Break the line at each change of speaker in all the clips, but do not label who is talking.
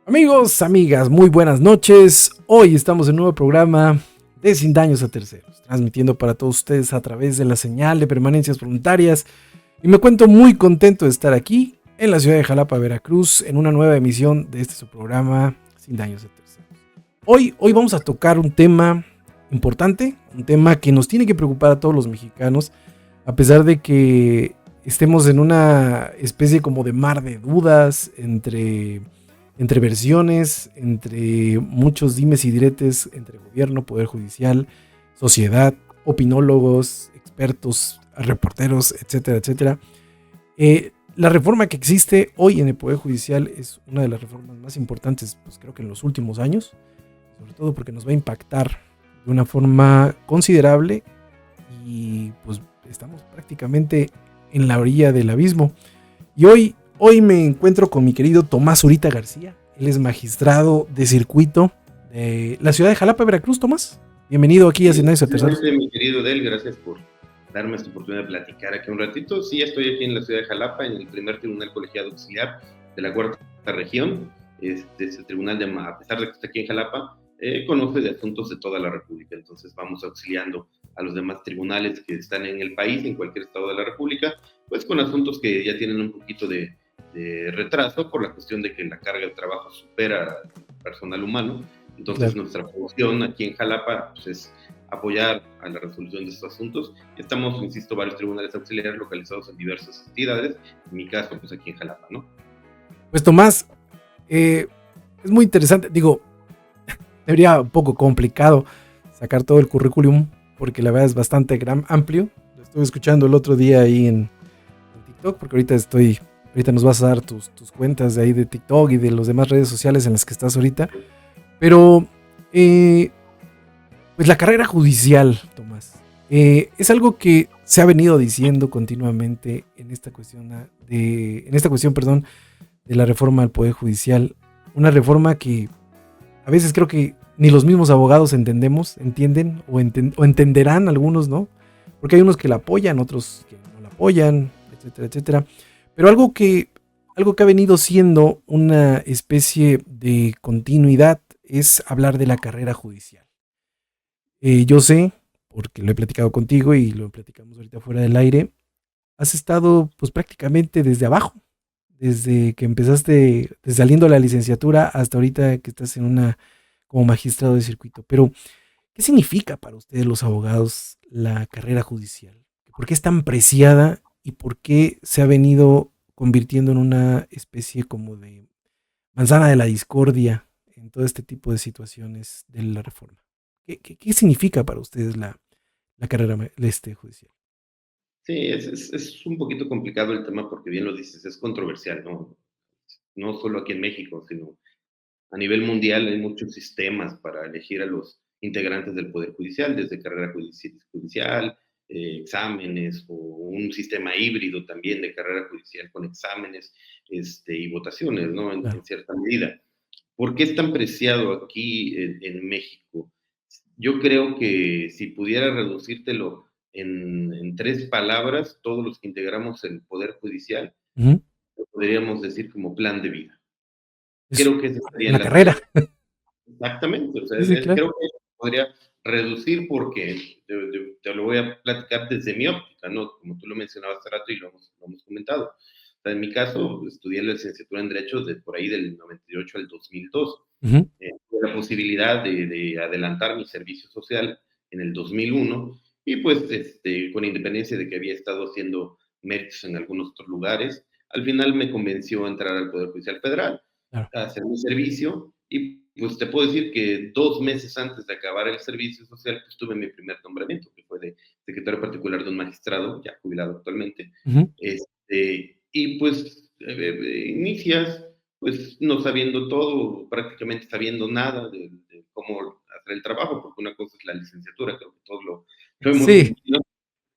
Amigos, amigas, muy buenas noches. Hoy estamos en un nuevo programa de Sin Daños a Terceros, transmitiendo para todos ustedes a través de la señal de permanencias voluntarias. Y me cuento muy contento de estar aquí en la ciudad de Jalapa, Veracruz, en una nueva emisión de este su programa Sin Daños a Terceros. Hoy vamos a tocar un tema importante, un tema que nos tiene que preocupar a todos los mexicanos, a pesar de que estemos en una especie como de mar de dudas entre versiones, entre muchos dimes y diretes, entre gobierno, poder judicial, sociedad, opinólogos, expertos, reporteros, etcétera, etcétera. La reforma que existe hoy en el Poder Judicial es una de las reformas más importantes, pues creo que en los últimos años, sobre todo porque nos va a impactar de una forma considerable y pues estamos prácticamente en la orilla del abismo. Y hoy me encuentro con mi querido Tomás Zurita García. Él es magistrado de circuito de la ciudad de Jalapa, Veracruz. Tomás, bienvenido aquí a
Sí,
Sin Daños a Terceros.
mi querido Del, gracias por darme esta oportunidad de platicar aquí un ratito. Sí, estoy aquí en la ciudad de Jalapa, en el primer tribunal colegiado auxiliar de la cuarta región. Este tribunal, a pesar de que está aquí en Jalapa, conoce de asuntos de toda la República. Entonces vamos auxiliando a los demás tribunales que están en el país, en cualquier estado de la República, pues con asuntos que ya tienen un poquito de retraso por la cuestión de que la carga de trabajo supera al personal humano. Entonces, claro, nuestra función aquí en Jalapa pues, es apoyar a la resolución de estos asuntos. Estamos, insisto, varios tribunales auxiliares localizados en diversas entidades, en mi caso, pues aquí en Jalapa, ¿no?
Pues Tomás, es muy interesante, digo, sería un poco complicado sacar todo el currículum, porque la verdad es bastante amplio. Lo estuve escuchando el otro día ahí en TikTok, porque ahorita nos vas a dar tus cuentas de ahí de TikTok y de las demás redes sociales en las que estás ahorita. Pero, pues la carrera judicial, Tomás, es algo que se ha venido diciendo continuamente en esta cuestión de la reforma al Poder Judicial. Una reforma que a veces creo que ni los mismos abogados entienden o entenderán algunos, ¿no? Porque hay unos que la apoyan, otros que no la apoyan, etcétera, etcétera. Pero algo que ha venido siendo una especie de continuidad es hablar de la carrera judicial. Yo sé, porque lo he platicado contigo y lo platicamos ahorita fuera del aire, has estado pues prácticamente desde abajo, desde que empezaste, desde saliendo de la licenciatura hasta ahorita que estás como magistrado de circuito. Pero, ¿qué significa para ustedes los abogados la carrera judicial? ¿Por qué es tan preciada y por qué se ha venido convirtiendo en una especie como de manzana de la discordia en todo este tipo de situaciones de la reforma? ¿Qué significa para ustedes la carrera judicial?
Sí, es un poquito complicado el tema porque bien lo dices, es controversial, ¿no? No solo aquí en México, sino a nivel mundial hay muchos sistemas para elegir a los integrantes del Poder Judicial, desde carrera judicial, exámenes o un sistema híbrido también de carrera judicial con exámenes y votaciones, ¿no?
Claro.
En cierta medida. ¿Por qué es tan preciado aquí en México? Yo creo que si pudiera reducírtelo en tres palabras, todos los que integramos el Poder Judicial,
Uh-huh.
lo podríamos decir como plan de vida.
Es
Creo que esa sería
la carrera.
Exactamente, o sea,
Sí, sí, claro.
creo que podría reducir porque te lo voy a platicar desde mi óptica, ¿no? Como tú lo mencionabas hace rato y lo hemos comentado. O sea, en mi caso, estudié la licenciatura en Derecho de por ahí del 98 al 2002.
Uh-huh.
Tuve la posibilidad de adelantar mi servicio social en el 2001 y pues con independencia de que había estado haciendo méritos en algunos otros lugares, al final me convenció a entrar al Poder Judicial Federal,
Claro.
a hacer mi servicio y pues te puedo decir que 2 meses antes de acabar el servicio social, pues tuve mi primer nombramiento, que fue de secretario particular de un magistrado, ya jubilado actualmente.
Uh-huh.
Y pues inicias pues no sabiendo todo, prácticamente sabiendo nada de cómo hacer el trabajo, porque una cosa es la licenciatura, creo que todos lo hemos
Sí,
vivido.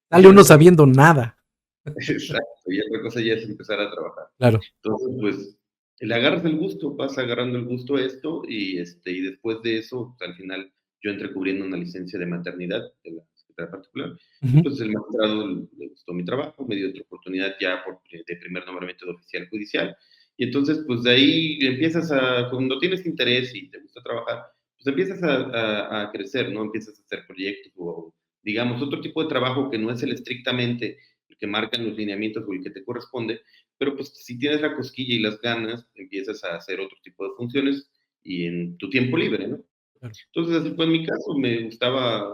sale uno sabiendo nada.
Exacto, y otra cosa ya es empezar a trabajar.
Claro.
Entonces, pues, le agarras el gusto, vas agarrando el gusto a esto y después de eso, pues, al final yo entré cubriendo una licencia de maternidad de la secretaria particular y
Uh-huh.
pues el magistrado le gustó mi trabajo, me dio otra oportunidad ya de primer nombramiento de oficial judicial Y entonces, pues de ahí empiezas cuando tienes interés y te gusta trabajar, pues empiezas a crecer, ¿no? Empiezas a hacer proyectos o, digamos, otro tipo de trabajo que no es el estrictamente el que marcan los lineamientos o el que te corresponde, pero pues si tienes la cosquilla y las ganas, empiezas a hacer otro tipo de funciones y en tu tiempo libre, ¿no?
Claro.
Entonces, así fue en mi caso, me gustaba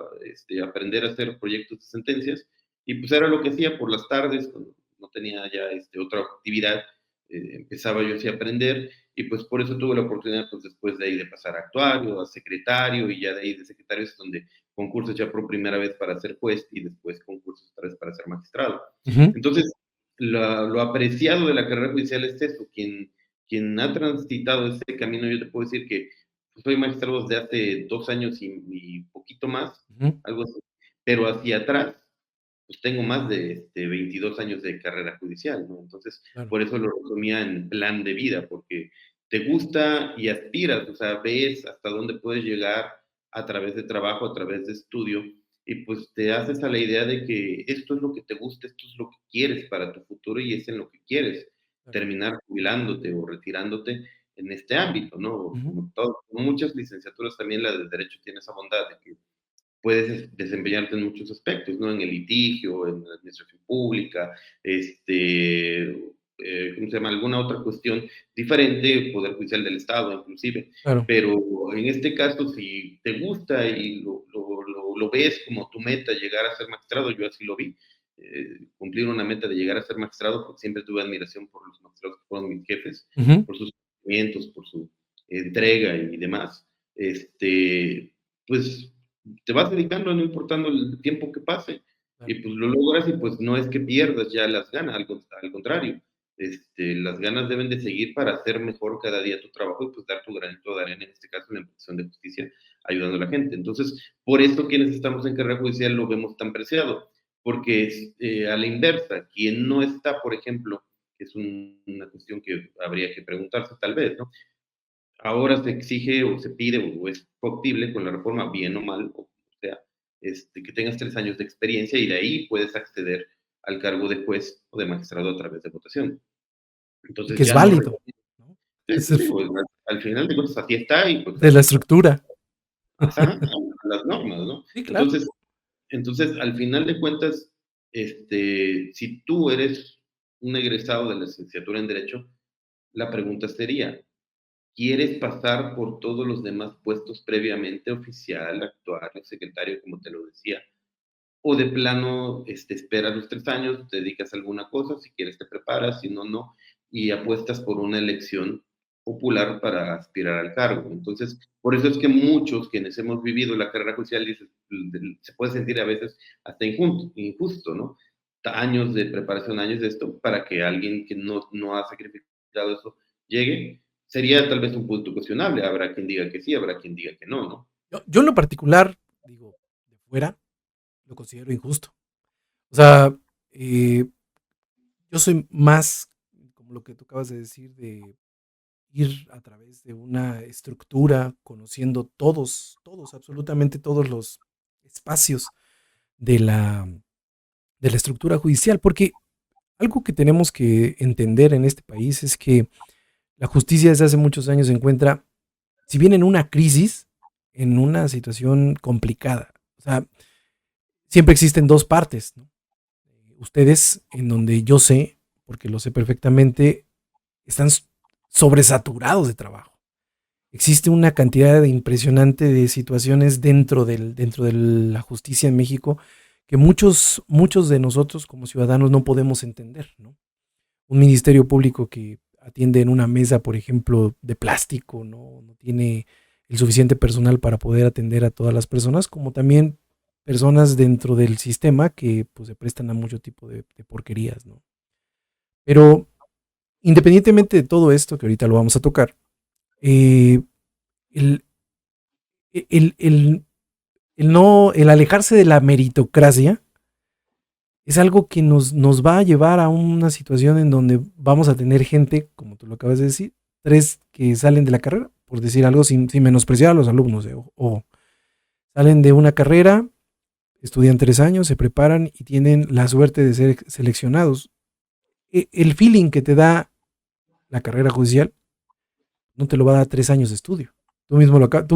aprender a hacer proyectos de sentencias y pues era lo que hacía por las tardes, cuando no tenía ya otra actividad, empezaba yo así a aprender y pues por eso tuve la oportunidad pues después de ahí de pasar a actuario, a secretario y ya de ahí de secretario es donde concursos ya por primera vez para ser juez y después concursos otra vez para ser magistrado.
Ujú.
Entonces, lo apreciado de la carrera judicial es eso, quien ha transitado ese camino, yo te puedo decir que soy magistrado desde hace 2 años y poquito más,
Ujú.
algo así, pero hacia atrás, pues tengo más de 22 años de carrera judicial, ¿no? Entonces,
Claro.
por eso lo resumía en plan de vida, porque te gusta y aspiras, o sea, ves hasta dónde puedes llegar a través de trabajo, a través de estudio, y pues te haces a la idea de que esto es lo que te gusta, esto es lo que quieres para tu futuro y es en lo que quieres
Claro.
terminar jubilándote o retirándote en este ámbito, ¿no?
Ujú.
Como muchas licenciaturas, también la de Derecho tiene esa bondad de que puedes desempeñarte en muchos aspectos, ¿no? En el litigio, en la administración pública, ¿cómo se llama? Alguna otra cuestión diferente, Poder Judicial del Estado, inclusive.
Claro.
Pero en este caso, si te gusta y lo ves como tu meta, llegar a ser magistrado, yo así lo vi, cumplir una meta de llegar a ser magistrado, porque siempre tuve admiración por los magistrados que fueron mis jefes,
Ujú.
por sus conocimientos, por su entrega y demás. Pues te vas dedicando, no importando el tiempo que pase, y
Claro.
pues lo logras y pues no es que pierdas ya las ganas, al contrario, las ganas deben de seguir para hacer mejor cada día tu trabajo y pues dar tu granito de arena, en este caso en la impartición de justicia, ayudando a la gente. Entonces, por eso quienes estamos en carrera judicial lo vemos tan preciado, porque es a la inversa, quien no está, por ejemplo, que es una cuestión que habría que preguntarse tal vez, ¿no? Ahora se exige o se pide o es factible con la reforma, bien o mal, o sea, que tengas 3 años de experiencia y de ahí puedes acceder al cargo de juez o de magistrado a través de votación.
Y que
Entonces
es
ya no
válido,
requiere,
¿no?
sí,
Es
sí, sí, pues, al final de cuentas así está y pues
de la
así se
estructura.
pasa a las normas, ¿no?
Sí, claro.
Entonces, al final de cuentas, si tú eres un egresado de la licenciatura en Derecho, la pregunta sería, ¿quieres pasar por todos los demás puestos previamente, oficial, actuario, secretario, como te lo decía? O de plano, esperas los 3 años, te dedicas a alguna cosa, si quieres te preparas, si no, no, y apuestas por una elección popular para aspirar al cargo. Entonces, por eso es que muchos quienes hemos vivido la carrera judicial se puede sentir a veces hasta injusto, ¿no? Años de preparación, años de esto, para que alguien que no ha sacrificado eso llegue, sería tal vez un punto cuestionable. Habrá quien diga que sí, habrá quien diga que no, ¿no?
Yo en lo particular, digo, de fuera, lo considero injusto. O sea, eh, yo soy más, como lo que tú acabas de decir, de ir a través de una estructura, conociendo todos, absolutamente todos los espacios de de la estructura judicial, porque algo que tenemos que entender en este país es que la justicia desde hace muchos años se encuentra, si bien en una crisis, en una situación complicada. O sea, siempre existen dos partes, ¿no? Ustedes, en donde yo sé, porque lo sé perfectamente, están sobresaturados de trabajo. Existe una cantidad impresionante de situaciones dentro de la justicia en México que muchos de nosotros como ciudadanos no podemos entender, ¿no? Un ministerio público que atiende en una mesa, por ejemplo, de plástico, no tiene el suficiente personal para poder atender a todas las personas, como también personas dentro del sistema que pues, se prestan a mucho tipo de porquerías, ¿no? Pero independientemente de todo esto, que ahorita lo vamos a tocar, eh, el, el, el, el alejarse de la meritocracia es algo que nos va a llevar a una situación en donde vamos a tener gente, como tú lo acabas de decir, tres que salen de la carrera, por decir algo sin menospreciar a los alumnos, o salen de una carrera, estudian 3 años, se preparan y tienen la suerte de ser seleccionados. El feeling que te da la carrera judicial, no te lo va a dar 3 años de estudio. Tú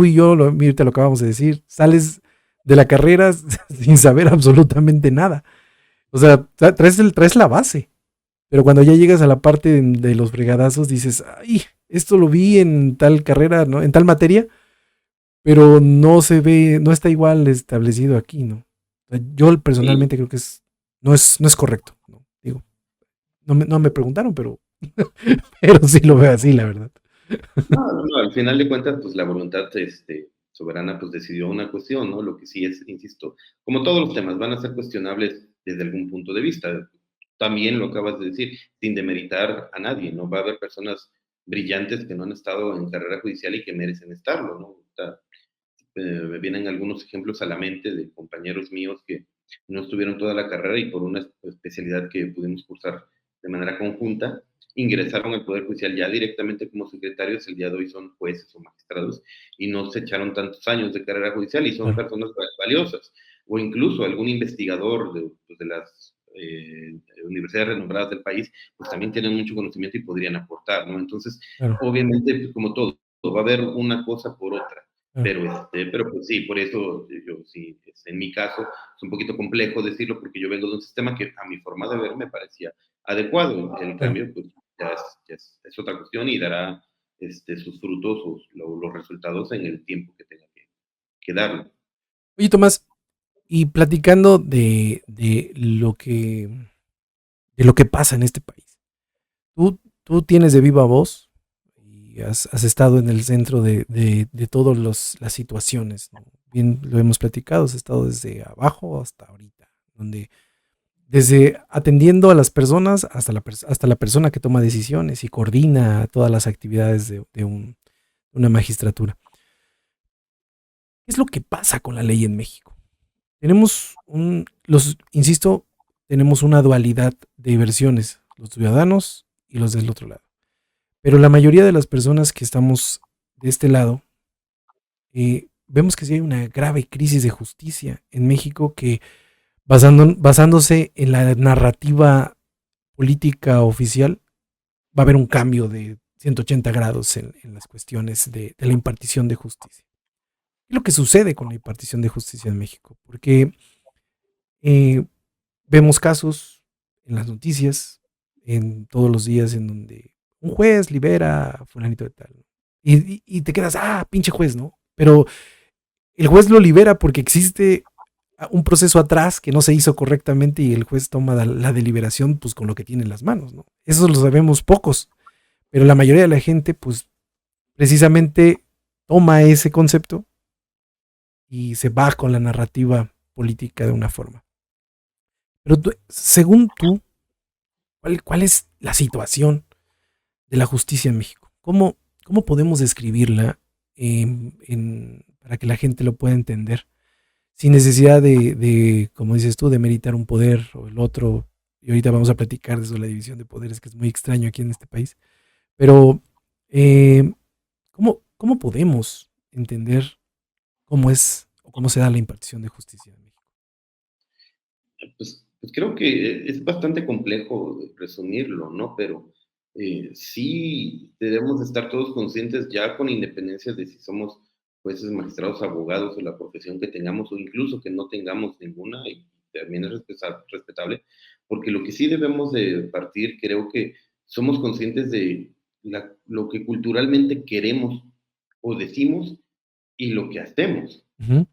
y yo, te lo acabamos de decir, sales de la carrera sin saber absolutamente nada. O sea, traes la base, pero cuando ya llegas a la parte de los fregadazos, dices, ay, esto lo vi en tal carrera, ¿no? En tal materia, pero no se ve, no está igual establecido aquí, ¿no? O sea, yo
Sí,
personalmente creo que no es correcto, ¿no? Digo, no me preguntaron, pero sí lo veo así, la verdad.
no, al final de cuentas, pues la voluntad soberana pues decidió una cuestión, ¿no? Lo que sí es, insisto, como todos los temas, van a ser cuestionables desde algún punto de vista. También lo acabas de decir, sin demeritar a nadie, ¿no? Va a haber personas brillantes que no han estado en carrera judicial y que merecen estarlo, ¿no? Me vienen algunos ejemplos a la mente de compañeros míos que no estuvieron toda la carrera y por una especialidad que pudimos cursar de manera conjunta, ingresaron al Poder Judicial ya directamente como secretarios, el día de hoy son jueces o magistrados y no se echaron tantos años de carrera judicial y son
Claro,
personas valiosas. O incluso algún investigador de las universidades renombradas del país, pues también tienen mucho conocimiento y podrían aportar, ¿no? Entonces,
claro,
obviamente, pues, como todo, va a haber una cosa por otra.
claro.
Pero pues sí, por eso yo sí, en mi caso es un poquito complejo decirlo porque yo vengo de un sistema que a mi forma de ver me parecía adecuado. El
Claro.
cambio pues es otra cuestión y dará sus frutos o los resultados en el tiempo que tenga que darlo.
Oye, Tomás, y platicando de lo que pasa en este país, tú tienes de viva voz y has estado en el centro de todas las situaciones, ¿no? Bien, lo hemos platicado, has estado desde abajo hasta ahorita, donde desde atendiendo a las personas hasta la persona que toma decisiones y coordina todas las actividades de una magistratura. ¿Qué es lo que pasa con la ley en México? Insisto, tenemos una dualidad de versiones, los ciudadanos y los del otro lado. Pero la mayoría de las personas que estamos de este lado, vemos que sí hay una grave crisis de justicia en México que basándose en la narrativa política oficial, va a haber un cambio de 180 grados en las cuestiones de la impartición de justicia. ¿Qué es lo que sucede con la impartición de justicia en México? Porque eh, vemos casos en las noticias, en todos los días, en donde un juez libera a fulanito de tal. Y te quedas, pinche juez, ¿no? Pero el juez lo libera porque existe un proceso atrás que no se hizo correctamente y el juez toma la deliberación pues con lo que tiene en las manos, ¿no? Eso lo sabemos pocos, pero la mayoría de la gente pues precisamente toma ese concepto y se va con la narrativa política de una forma. Pero según tú, ¿cuál es la situación de la justicia en México? ¿Cómo podemos describirla para que la gente lo pueda entender? Sin necesidad como dices tú, de meritar un poder o el otro. Y ahorita vamos a platicar de eso, la división de poderes, que es muy extraño aquí en este país. Pero, eh, ¿cómo podemos entender cómo es o cómo se da la impartición de justicia en México?
Pues creo que es bastante complejo resumirlo, ¿no? Pero sí debemos de estar todos conscientes ya con independencia de si somos jueces, magistrados, abogados o la profesión que tengamos o incluso que no tengamos ninguna y también es respetable, porque lo que sí debemos de partir, creo que somos conscientes de lo que culturalmente queremos o decimos y lo que hacemos.
Ujú.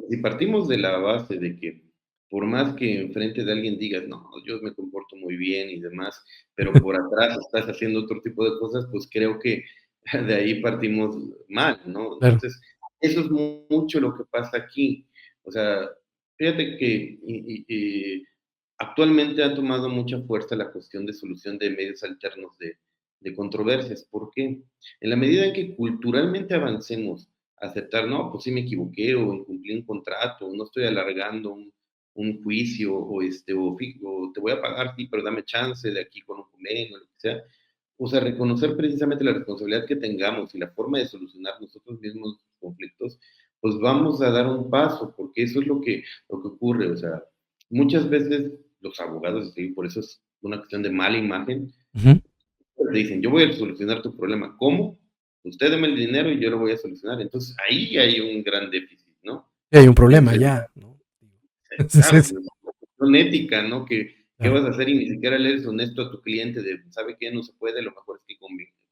Si partimos de la base de que por más que enfrente de alguien digas, no, yo me comporto muy bien y demás, pero por atrás estás haciendo otro tipo de cosas, pues creo que de ahí partimos mal, ¿no?
Claro.
Entonces, eso es mucho lo que pasa aquí. O sea, fíjate que actualmente ha tomado mucha fuerza la cuestión de solución de medios alternos de controversias. ¿Por qué? En la medida en que culturalmente avancemos, aceptar, no, pues sí me equivoqué o incumplí un contrato, o no estoy alargando un juicio o te voy a pagar, sí, pero dame chance de aquí con un convenio, lo que sea. O sea, reconocer precisamente la responsabilidad que tengamos y la forma de solucionar nosotros mismos los conflictos, pues vamos a dar un paso, porque eso es lo que ocurre. O sea, muchas veces los abogados, y por eso es una cuestión de mala imagen,
Ujú.
te dicen, yo voy a solucionar tu problema. ¿Cómo? Usted deme el dinero y yo lo voy a solucionar. Entonces ahí hay un gran déficit, ¿no?
Y hay un problema
Entonces,
ya, ¿no?
claro,
Entonces,
pues, con ética, ¿no? ¿Qué
claro,
vas a hacer? Y ni siquiera le eres honesto a tu cliente de, ¿sabe qué? No se puede, lo mejor es que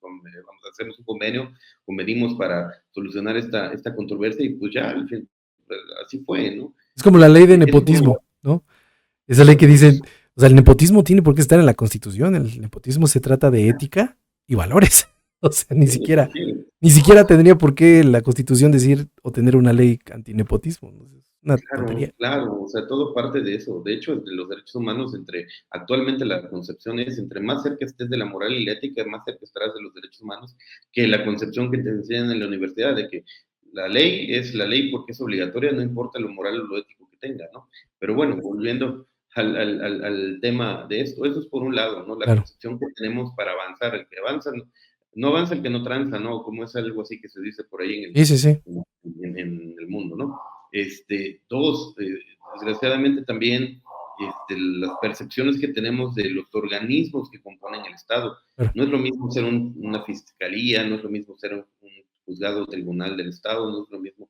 vamos a hacernos un convenio, convenimos para solucionar esta controversia y pues ya, al fin, pues, así fue, ¿no?
es como la ley de
Es como,
nepotismo, ¿no? Esa ley que dicen, o sea, el nepotismo tiene por qué estar en la Constitución, el nepotismo se trata de ética y valores. O sea,
sí,
ni siquiera tendría por qué la Constitución decir o tener una ley antinepotismo, ¿no? Es una tontería.
claro, claro, o sea, todo parte de eso. De hecho, de los derechos humanos, actualmente la concepción es, entre más cerca estés de la moral y la ética, más cerca estarás de los derechos humanos, que la concepción que te enseñan en la universidad de que la ley es la ley porque es obligatoria, no importa lo moral o lo ético que tenga, ¿no? Pero bueno, volviendo al tema de esto, eso es por un lado, ¿no? La
Claro.
concepción que tenemos para avanzar, el que avanza, no avanza el que no tranza, ¿no? Como es algo así que se dice por ahí
Sí, sí, sí.
en el mundo, ¿no? Dos, desgraciadamente también las percepciones que tenemos de los organismos que componen el Estado.
Claro.
No es lo mismo ser una fiscalía, no es lo mismo ser un juzgado o tribunal del Estado, no es lo mismo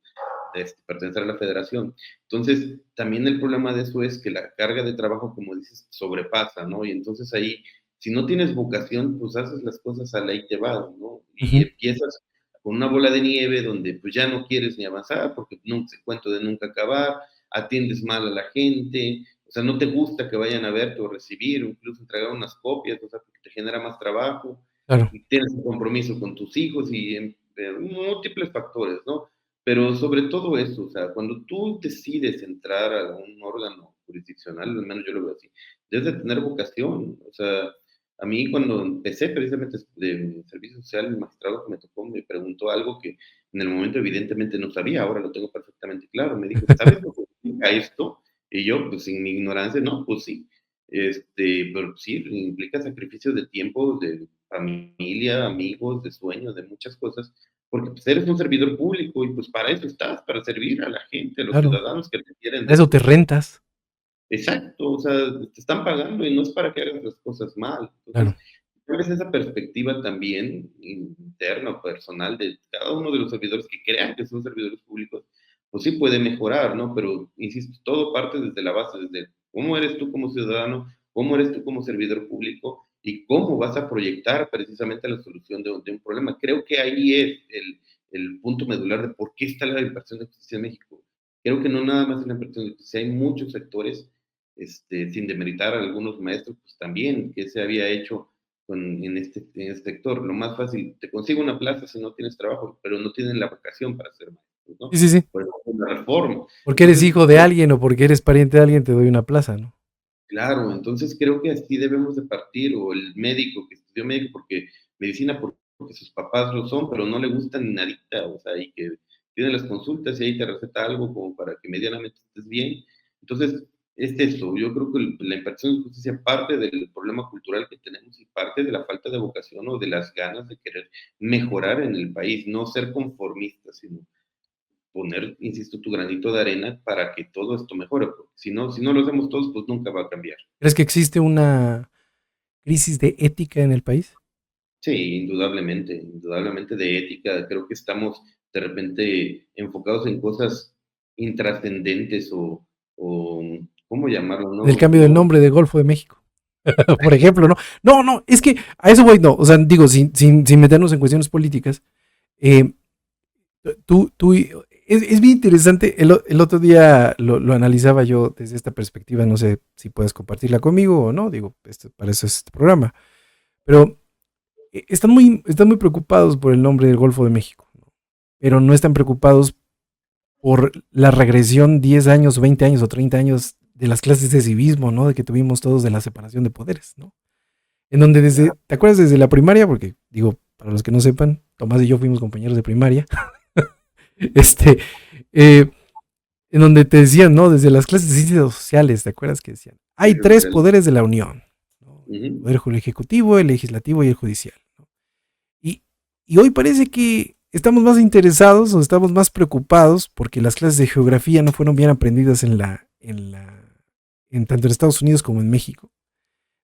pertenecer a la federación. Entonces, también el problema de eso es que la carga de trabajo, como dices, sobrepasa, ¿no? Y entonces ahí, si no tienes vocación, pues haces las cosas a la y te vas, ¿no? Y
Ujú.
empiezas con una bola de nieve donde pues ya no quieres ni avanzar porque nunca se cuento de nunca acabar, atiendes mal a la gente, o sea, no te gusta que vayan a verte o recibir, o incluso entregar unas copias, o sea, porque te genera más trabajo,
Claro.
y tienes un compromiso con tus hijos y múltiples factores, ¿no? Pero sobre todo eso, o sea, cuando tú decides entrar a un órgano jurisdiccional, al menos yo lo veo así, debes de tener vocación, o sea, a mí cuando empecé precisamente de servicio social, el magistrado que me tocó me preguntó algo que en el momento evidentemente no sabía, ahora lo tengo perfectamente claro. Me dijo, ¿sabes lo que implica esto? Y yo, pues sin mi ignorancia, no, pues sí. Pero sí, implica sacrificio de tiempo, de familia, amigos, de sueños, de muchas cosas, porque pues eres un servidor público y pues para eso estás, para servir a la gente, a los
Claro.
ciudadanos que requieren
Para
de
eso te
tu.
rentas.
Exacto, o sea, te están pagando y no es para que hagas las cosas mal.
Claro.
Entonces, tal vez esa perspectiva también interna o personal de cada uno de los servidores que crean que son servidores públicos, pues sí puede mejorar, ¿no? Pero, insisto, todo parte desde la base, desde cómo eres tú como ciudadano, cómo eres tú como servidor público y cómo vas a proyectar precisamente la solución de un problema. Creo que ahí es el punto medular de por qué está la impartición de justicia en México. Creo que no nada más es la impartición de justicia, hay muchos sectores sin demeritar a algunos maestros, pues también, que se había hecho en este sector. Lo más fácil, te consigo una plaza si no tienes trabajo, pero no tienen la vocación para ser maestros,
Sí,
¿no?
sí, sí.
Por ejemplo, la reforma.
Porque eres
Entonces,
hijo de alguien o porque eres pariente de alguien, te doy una plaza, ¿no?
claro, entonces creo que así debemos de partir, o el médico que estudió médico porque medicina porque sus papás lo son, pero no le gusta ni nadita, o sea, y que tiene las consultas y ahí te receta algo como para que medianamente estés bien. Entonces, es eso, yo creo que la impartición de justicia parte del problema cultural que tenemos y parte de la falta de vocación o de las ganas de querer mejorar en el país, no ser conformistas, sino poner, insisto, tu granito de arena para que todo esto mejore, porque si no lo hacemos todos, pues nunca va a cambiar.
¿Crees que existe una crisis de ética en el país?
Sí, indudablemente de ética. Creo que estamos de repente enfocados en cosas intrascendentes o ¿cómo llamarlo?
Del
No,
cambio del
no,
nombre de Golfo de México, por ejemplo, ¿no? No, no, es que a eso voy, no. O sea, digo, sin meternos en cuestiones políticas, eh, es bien interesante. El otro día lo analizaba yo desde esta perspectiva, no sé si puedes compartirla conmigo o no, digo, para eso es este programa, pero están muy preocupados por el nombre del Golfo de México, ¿no? Pero no están preocupados por la regresión 10 años, 20 años o 30 años de las clases de civismo, ¿no? De que tuvimos todos de la separación de poderes, ¿no? En donde ¿te acuerdas desde la primaria? Porque digo, para los que no sepan, Tomás y yo fuimos compañeros de primaria, este, eh, en donde te decían, ¿no? Desde las clases de ciencias sociales, ¿te acuerdas que decían? Hay tres poderes de la Unión, ¿no? El
ujú.
poder ejecutivo, el legislativo y el judicial, ¿no? Y, y hoy parece que estamos más interesados o estamos más preocupados porque las clases de geografía no fueron bien aprendidas en tanto en Estados Unidos como en México.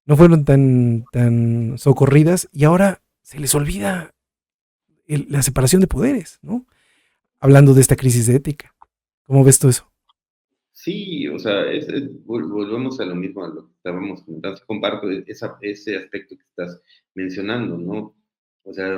no fueron tan socorridas y ahora se les olvida la separación de poderes, ¿no? Hablando de esta crisis de ética. ¿Cómo ves tú eso?
Sí, o sea, volvemos a lo mismo, a lo que estábamos comentando. Comparto ese aspecto que estás mencionando, ¿no? O sea,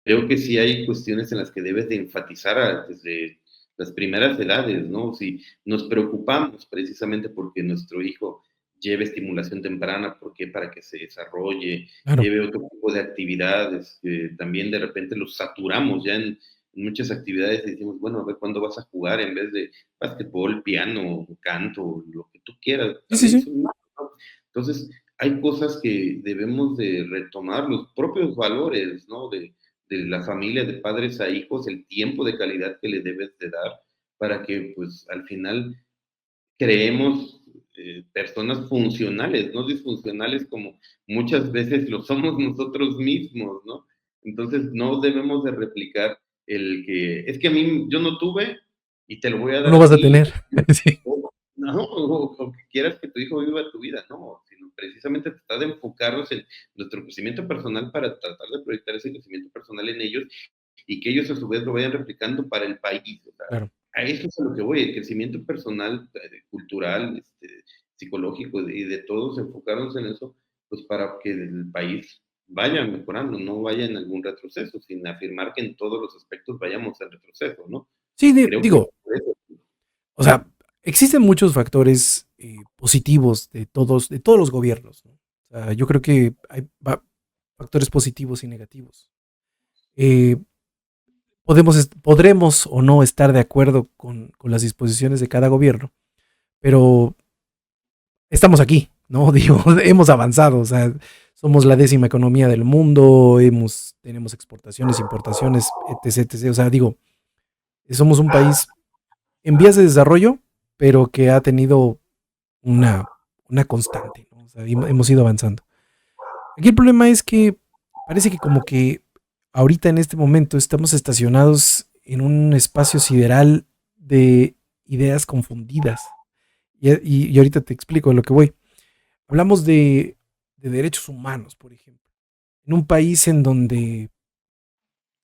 creo que sí hay cuestiones en las que debes de enfatizar desde las primeras edades, ¿no? Si nos preocupamos precisamente porque nuestro hijo lleve estimulación temprana, ¿por qué? Para que se desarrolle,
Claro.
lleve otro tipo de actividades, también de repente los saturamos ya en muchas actividades y decimos, bueno, a ver cuándo vas a jugar en vez de básquetbol, piano, canto, lo que tú quieras,
Sí, sí,
también
sí.
son humanos, ¿no? Entonces, hay cosas que debemos de retomar, los propios valores, ¿no? De la familia, de padres a hijos, el tiempo de calidad que le debes de dar para que, pues, al final creemos personas funcionales, no disfuncionales como muchas veces lo somos nosotros mismos, ¿no? Entonces, no debemos de replicar el que, es que a mí yo no tuve y te lo voy a
Tú
dar
no
a
vas a
ti,
tener. Sí.
no, o que quieras que tu hijo viva tu vida, no, sino precisamente tratar de enfocarnos en nuestro crecimiento personal para tratar de proyectar ese crecimiento personal en ellos y que ellos a su vez lo vayan replicando para el país. O sea,
Claro.
a eso es a lo que voy, el crecimiento personal, cultural, psicológico y de todos, enfocarnos en eso, pues para que el país vaya mejorando, no vaya en algún retroceso, sin afirmar que en todos los aspectos vayamos al retroceso, ¿no?
Sí,
Creo que
digo, o sea, existen muchos factores positivos de todos los gobiernos, ¿no? O sea, yo creo que hay factores positivos y negativos. Eh, podremos o no estar de acuerdo con las disposiciones de cada gobierno, pero estamos aquí, ¿no? Digo, hemos avanzado, o sea, somos la 10ª economía del mundo, tenemos exportaciones, importaciones, etc, etc. O sea, digo, somos un país en vías de desarrollo, pero que ha tenido una, una constante, ¿no? O sea, hemos ido avanzando. Aquí el problema es que parece que como que ahorita en este momento estamos estacionados en un espacio sideral de ideas confundidas. Y ahorita te explico de lo que voy. Hablamos de derechos humanos, por ejemplo. En un país en donde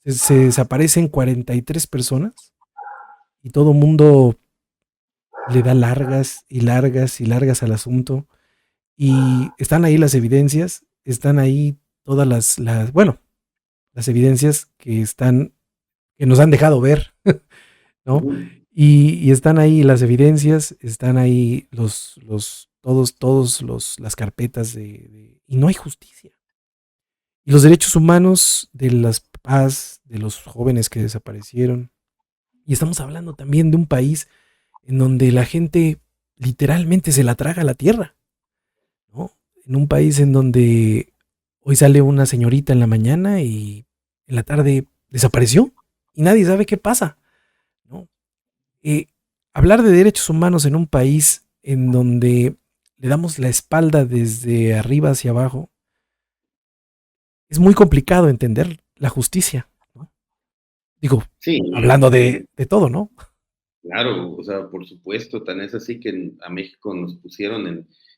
se desaparecen 43 personas y todo el mundo le da largas y largas y largas al asunto. Y están ahí las evidencias, están ahí todas bueno, las evidencias que nos han dejado ver, ¿no? Y están ahí las evidencias, están ahí las carpetas y no hay justicia. Y los derechos humanos de las paz, de los jóvenes que desaparecieron. Y estamos hablando también de un país en donde la gente literalmente se la traga a la tierra, ¿no? En un país en donde hoy sale una señorita en la mañana y en la tarde desapareció y nadie sabe qué pasa, ¿no? Eh, Hablar de derechos humanos en un país en donde le damos la espalda desde arriba hacia abajo, es muy complicado entender la justicia, ¿no? Digo,
sí,
hablando de todo, ¿no?
claro, o sea, por supuesto, tan es así que a México nos pusieron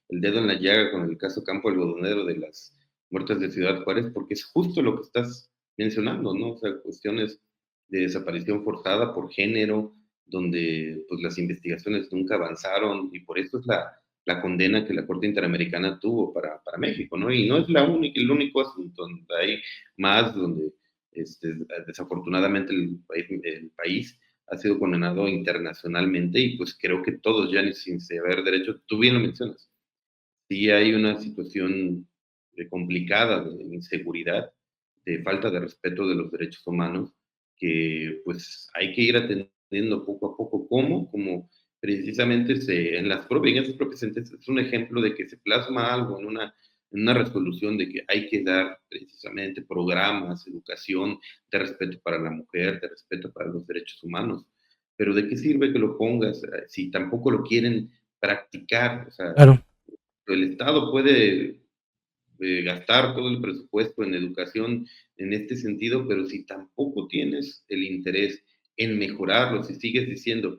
el dedo en la llaga con el caso Campo Algodonero de las muertes de Ciudad Juárez, porque es justo lo que estás mencionando, ¿no? O sea, cuestiones de desaparición forzada por género, donde pues las investigaciones nunca avanzaron y por eso es la condena que la Corte Interamericana tuvo para México, ¿no? Y no es el único asunto, donde hay más, donde desafortunadamente el país ha sido condenado internacionalmente y pues creo que todos ya ni sin saber derecho, tú bien lo mencionas, sí hay una situación complicada de inseguridad, de falta de respeto de los derechos humanos, que pues hay que ir atendiendo poco a poco. ¿Cómo? Como precisamente en esas propias sentencias es un ejemplo de que se plasma algo en una resolución de que hay que dar precisamente programas, educación de respeto para la mujer, de respeto para los derechos humanos. Pero ¿de qué sirve que lo pongas si tampoco lo quieren practicar? O sea,
Claro,
el Estado puede gastar todo el presupuesto en educación en este sentido, pero si tampoco tienes el interés en mejorarlo, si sigues diciendo,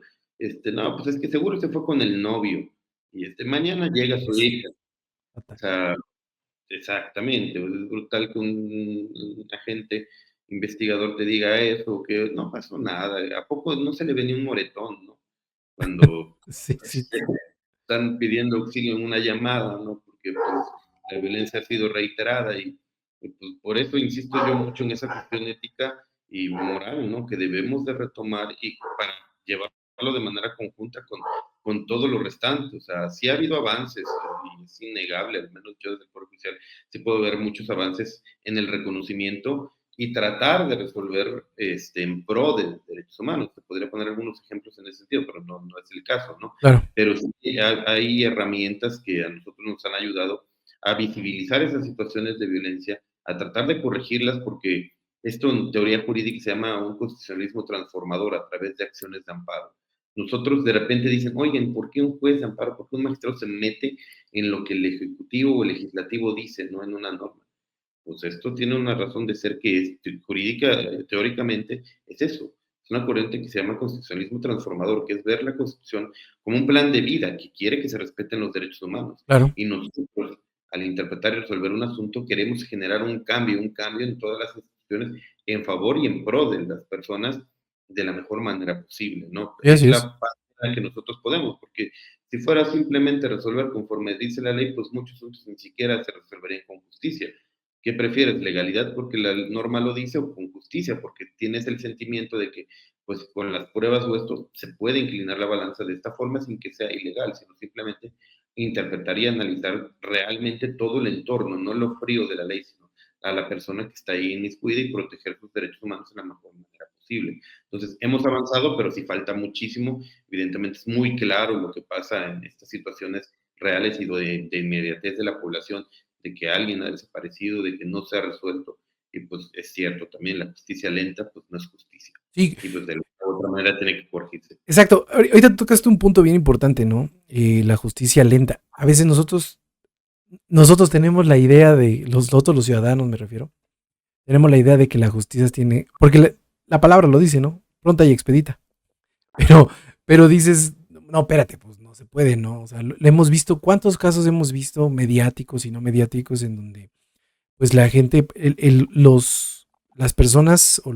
no, pues es que seguro se fue con el novio y mañana llega su hija. O
Fatal.
sea, exactamente, es brutal que un agente investigador te diga eso, que no pasó nada, ¿a poco no se le ve ni un moretón, no? Cuando
Sí, sí,
están pidiendo auxilio en una llamada, ¿no? Porque pues, la violencia ha sido reiterada y, pues, por eso insisto yo mucho en esa cuestión ética y moral, ¿no? Que debemos de retomar y para llevarlo de manera conjunta con todo lo restante. O sea, sí ha habido avances y es innegable, al menos yo desde el Poder Judicial sí puedo ver muchos avances en el reconocimiento y tratar de resolver en pro de derechos humanos. Te podría poner algunos ejemplos en ese sentido, pero no es el caso, ¿no?
claro.
Pero sí hay herramientas que a nosotros nos han ayudado a visibilizar esas situaciones de violencia, a tratar de corregirlas, porque esto en teoría jurídica se llama un constitucionalismo transformador a través de acciones de amparo. Nosotros de repente dicen, oigan, ¿por qué un juez de amparo, por qué un magistrado se mete en lo que el ejecutivo o el legislativo dice, no en una norma? Pues esto tiene una razón de ser que es jurídica, teóricamente, es eso. Es una corriente que se llama constitucionalismo transformador, que es ver la Constitución como un plan de vida que quiere que se respeten los derechos humanos.
Claro.
Y nosotros, al interpretar y resolver un asunto, queremos generar un cambio en todas las instituciones en favor y en pro de las personas de la mejor manera posible, ¿no?
Y
Es
así es.
la parte en la que nosotros podemos, porque si fuera simplemente resolver conforme dice la ley, pues muchos asuntos ni siquiera se resolverían con justicia. ¿Qué prefieres? ¿Legalidad porque la norma lo dice o con justicia? Porque tienes el sentimiento de que, pues con las pruebas o esto, se puede inclinar la balanza de esta forma sin que sea ilegal, sino simplemente interpretar y analizar realmente todo el entorno, no lo frío de la ley, sino a la persona que está ahí inmiscuida y proteger sus derechos humanos de la mejor manera posible. Entonces, hemos avanzado, pero sí falta muchísimo. Evidentemente es muy claro lo que pasa en estas situaciones reales y de inmediatez de la población de que alguien ha desaparecido, de que no se ha resuelto. Y pues es cierto, también la justicia lenta pues no es justicia.
Sí,
Y pues de la otra manera tiene que corregirse.
exacto. Ahorita tocaste un punto bien importante, ¿no? La justicia lenta. A veces nosotros tenemos la idea de, nosotros los ciudadanos me refiero, tenemos la idea de que la justicia tiene, porque la palabra lo dice, ¿no? Pronta y expedita. Pero, pero dices, no, espérate, pues no se puede, ¿no? O sea, le hemos visto, ¿cuántos casos hemos visto mediáticos y no mediáticos en donde pues la gente, las personas o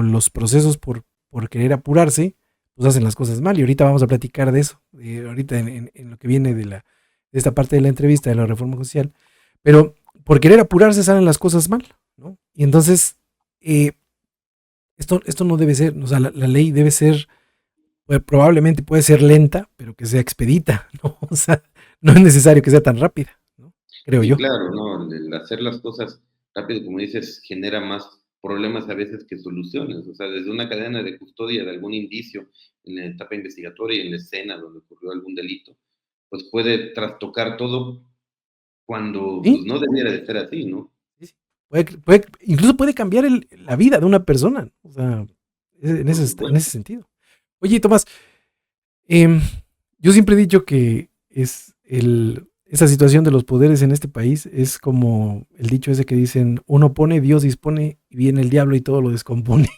los procesos por querer apurarse, pues hacen las cosas mal. Y ahorita vamos a platicar de eso, ahorita en lo que viene de esta parte de la entrevista de la reforma judicial. Pero por querer apurarse salen las cosas mal, ¿no? Y entonces, eh, esto no debe ser, o sea, la ley debe ser, pues, probablemente puede ser lenta, pero que sea expedita, ¿no? O sea, no es necesario que sea tan rápida, ¿no? Creo
Sí,
yo.
claro, ¿no? El hacer las cosas rápido, como dices, genera más problemas a veces que soluciones. O sea, desde una cadena de custodia de algún indicio en la etapa investigatoria y en la escena donde ocurrió algún delito, pues puede trastocar todo cuando pues
¿Sí?
no debiera de ser así, ¿no?
Sí, sí. Incluso puede cambiar la vida de una persona. O sea,
Por
en
supuesto.
ese sentido. Oye, Tomás, em, yo siempre he dicho que esa situación de los poderes en este país es como el dicho ese que dicen, uno pone, Dios dispone, y viene el diablo y todo lo descompone.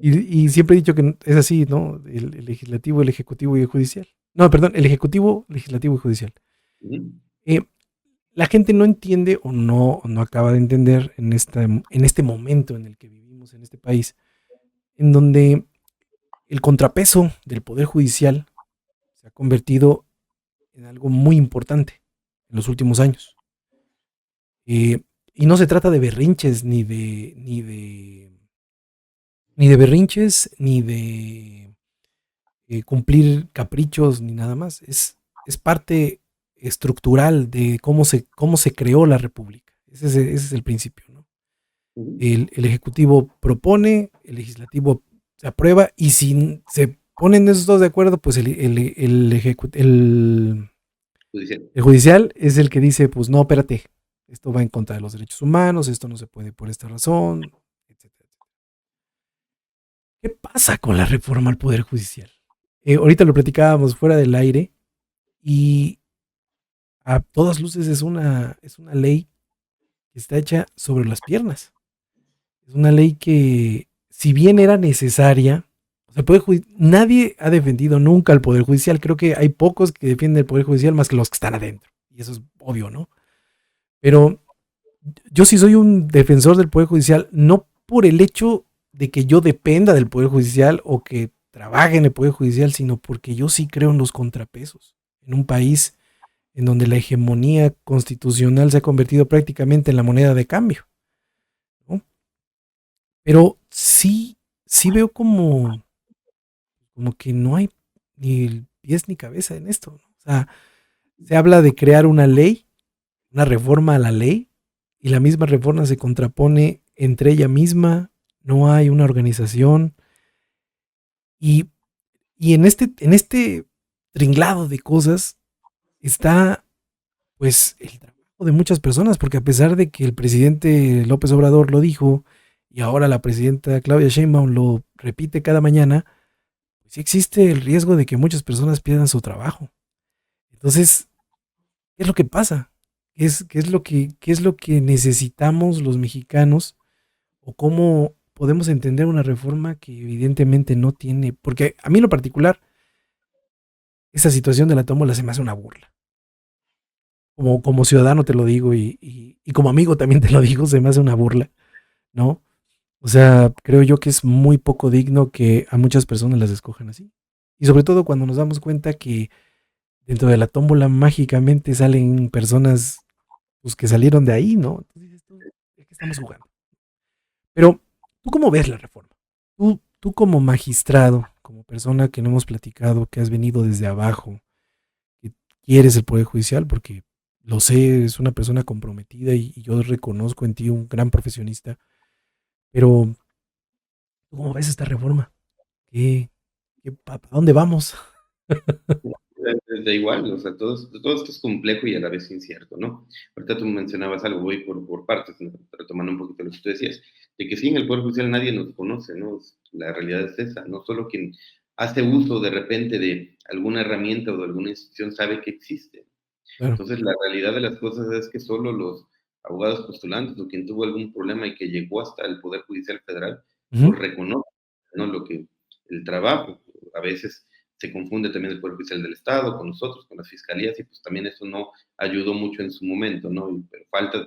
Y siempre he dicho que es así, ¿no? El legislativo, el ejecutivo y el judicial. No, perdón, el ejecutivo, legislativo y judicial.
Ujú.
Eh, la gente no entiende o no acaba de entender en este momento en el que vivimos en este país, en donde el contrapeso del Poder Judicial se ha convertido en algo muy importante en los últimos años. Y no se trata de berrinches, ni de berrinches, ni de cumplir caprichos, ni nada más. Es parte estructural de cómo se creó la República. Ese es el principio, ¿no?
Ujú.
El Ejecutivo propone, el Legislativo se aprueba, y si se ponen esos dos de acuerdo, pues
Judicial.
el Judicial es el que dice, pues no, espérate, esto va en contra de los derechos humanos, esto no se puede por esta razón, etcétera. ¿Qué pasa con la reforma al Poder Judicial? Ahorita lo platicábamos fuera del aire y a todas luces es una ley que está hecha sobre las piernas. Es una ley que, si bien era necesaria, o sea, nadie ha defendido nunca al Poder Judicial. Creo que hay pocos que defienden el Poder Judicial más que los que están adentro. y eso es obvio, ¿no? Pero yo sí soy un defensor del Poder Judicial, no por el hecho de que yo dependa del Poder Judicial o que trabaje en el Poder Judicial, sino porque yo sí creo en los contrapesos. En un país en donde la hegemonía constitucional se ha convertido prácticamente en la moneda de cambio, ¿no? Pero sí, sí veo como que no hay ni pies ni cabeza en esto, ¿no? O sea, se habla de crear una ley, una reforma a la ley, y la misma reforma se contrapone entre ella misma, no hay una organización, y, y en este tringlado de cosas está pues el trabajo de muchas personas, porque a pesar de que el presidente López Obrador lo dijo, y ahora la presidenta Claudia Sheinbaum lo repite cada mañana, pues sí existe el riesgo de que muchas personas pierdan su trabajo. Entonces, ¿qué es lo que pasa? ¿Qué es lo que necesitamos los mexicanos? ¿O cómo podemos entender una reforma que evidentemente no tiene? Porque a mí en lo particular, esa situación de la tómbola se me hace una burla. Como ciudadano te lo digo y como amigo también te lo digo, se me hace una burla, ¿no? O sea, creo yo que es muy poco digno que a muchas personas las escojan así. Y sobre todo cuando nos damos cuenta que dentro de la tómbola mágicamente salen personas pues, que salieron de ahí, ¿no? Entonces dices tú, ¿de qué estamos jugando? Pero, ¿tú cómo ves la reforma? Tú como magistrado, como persona que no hemos platicado, que has venido desde abajo, que quieres el Poder Judicial, porque lo sé, es una persona comprometida y yo reconozco en ti un gran profesionista, pero ¿tú cómo ves esta reforma? ¿Para dónde vamos?
Da igual, o sea, todo esto es complejo y a la vez incierto, ¿no? Ahorita tú mencionabas algo, voy por partes, ¿no? Retomando un poquito lo que tú decías, de que sí, en el Poder Judicial nadie nos conoce, ¿no? La realidad es esa, no solo quien hace uso de repente de alguna herramienta o de alguna institución sabe que existe.
Claro.
Entonces, la realidad de las cosas es que solo los abogados postulantes o quien tuvo algún problema y que llegó hasta el Poder Judicial Federal,
Ujú.
pues reconoce, ¿no? Lo que el trabajo, a veces se confunde también el Poder Judicial del Estado con nosotros, con las fiscalías, y pues también eso no ayudó mucho en su momento, ¿no?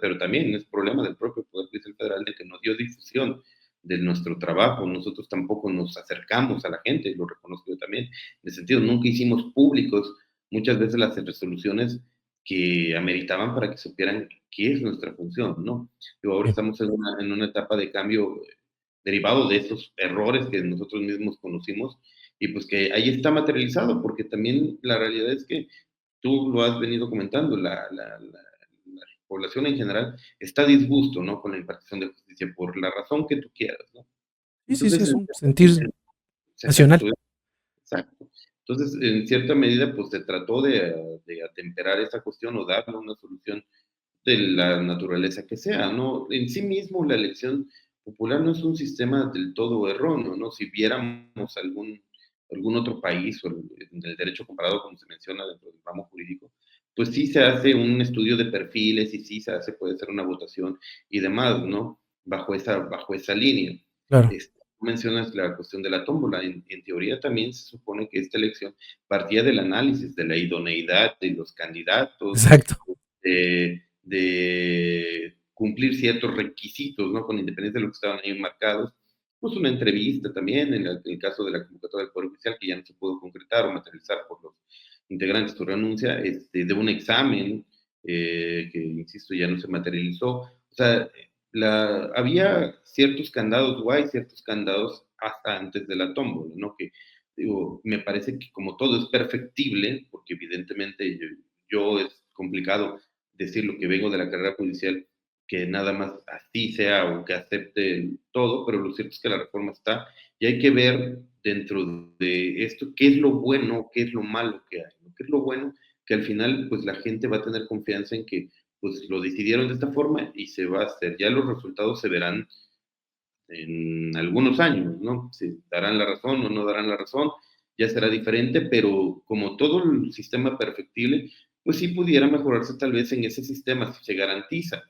Pero también es problema del propio Poder Judicial Federal de que no dio difusión de nuestro trabajo, nosotros tampoco nos acercamos a la gente, lo reconozco yo también, en el sentido, nunca hicimos públicos muchas veces las resoluciones que ameritaban para que supieran qué es nuestra función, ¿no? Pero ahora
Bien.
estamos en una etapa de cambio derivado de esos errores que nosotros mismos conocimos y pues que ahí está materializado, porque también la realidad es que tú lo has venido comentando, la población en general está a disgusto, ¿no? Con la impartición de justicia por la razón que tú quieras, ¿no?
Sí, sí, sí,
Entonces,
es un sentir nacional.
exacto, exacto. Entonces, en cierta medida, pues se trató de atemperar esa cuestión o darle una solución de la naturaleza que sea, ¿no? En sí mismo la elección popular no es un sistema del todo erróneo, ¿no? Si viéramos algún otro país o en el derecho comparado, como se menciona dentro del ramo jurídico, pues sí se hace un estudio de perfiles y sí se hace, puede ser una votación y demás, ¿no? Bajo esa línea.
Claro.
Mencionas la cuestión de la tómbola. En teoría también se supone que esta elección partía del análisis de la idoneidad de los candidatos,
Exacto.
de cumplir ciertos requisitos, ¿no? Con independencia de lo que estaban ahí marcados. Pues una entrevista también, en el caso de la convocatoria del Poder Judicial, que ya no se pudo concretar o materializar por los integrantes de su renuncia, de un examen, que, insisto, ya no se materializó. O sea, había ciertos candados, o hay ciertos candados hasta antes de la tómbola, ¿no? Que, digo, me parece que como todo es perfectible, porque evidentemente yo es complicado decir lo que vengo de la carrera judicial, que nada más así sea o que acepte todo, pero lo cierto es que la reforma está y hay que ver dentro de esto qué es lo bueno, qué es lo malo que hay, ¿no? Qué es lo bueno que al final pues la gente va a tener confianza en que pues lo decidieron de esta forma y se va a hacer. Ya los resultados se verán en algunos años, ¿no? Si darán la razón o no darán la razón, ya será diferente, pero como todo el sistema perfectible, pues sí pudiera mejorarse tal vez en ese sistema, si se garantiza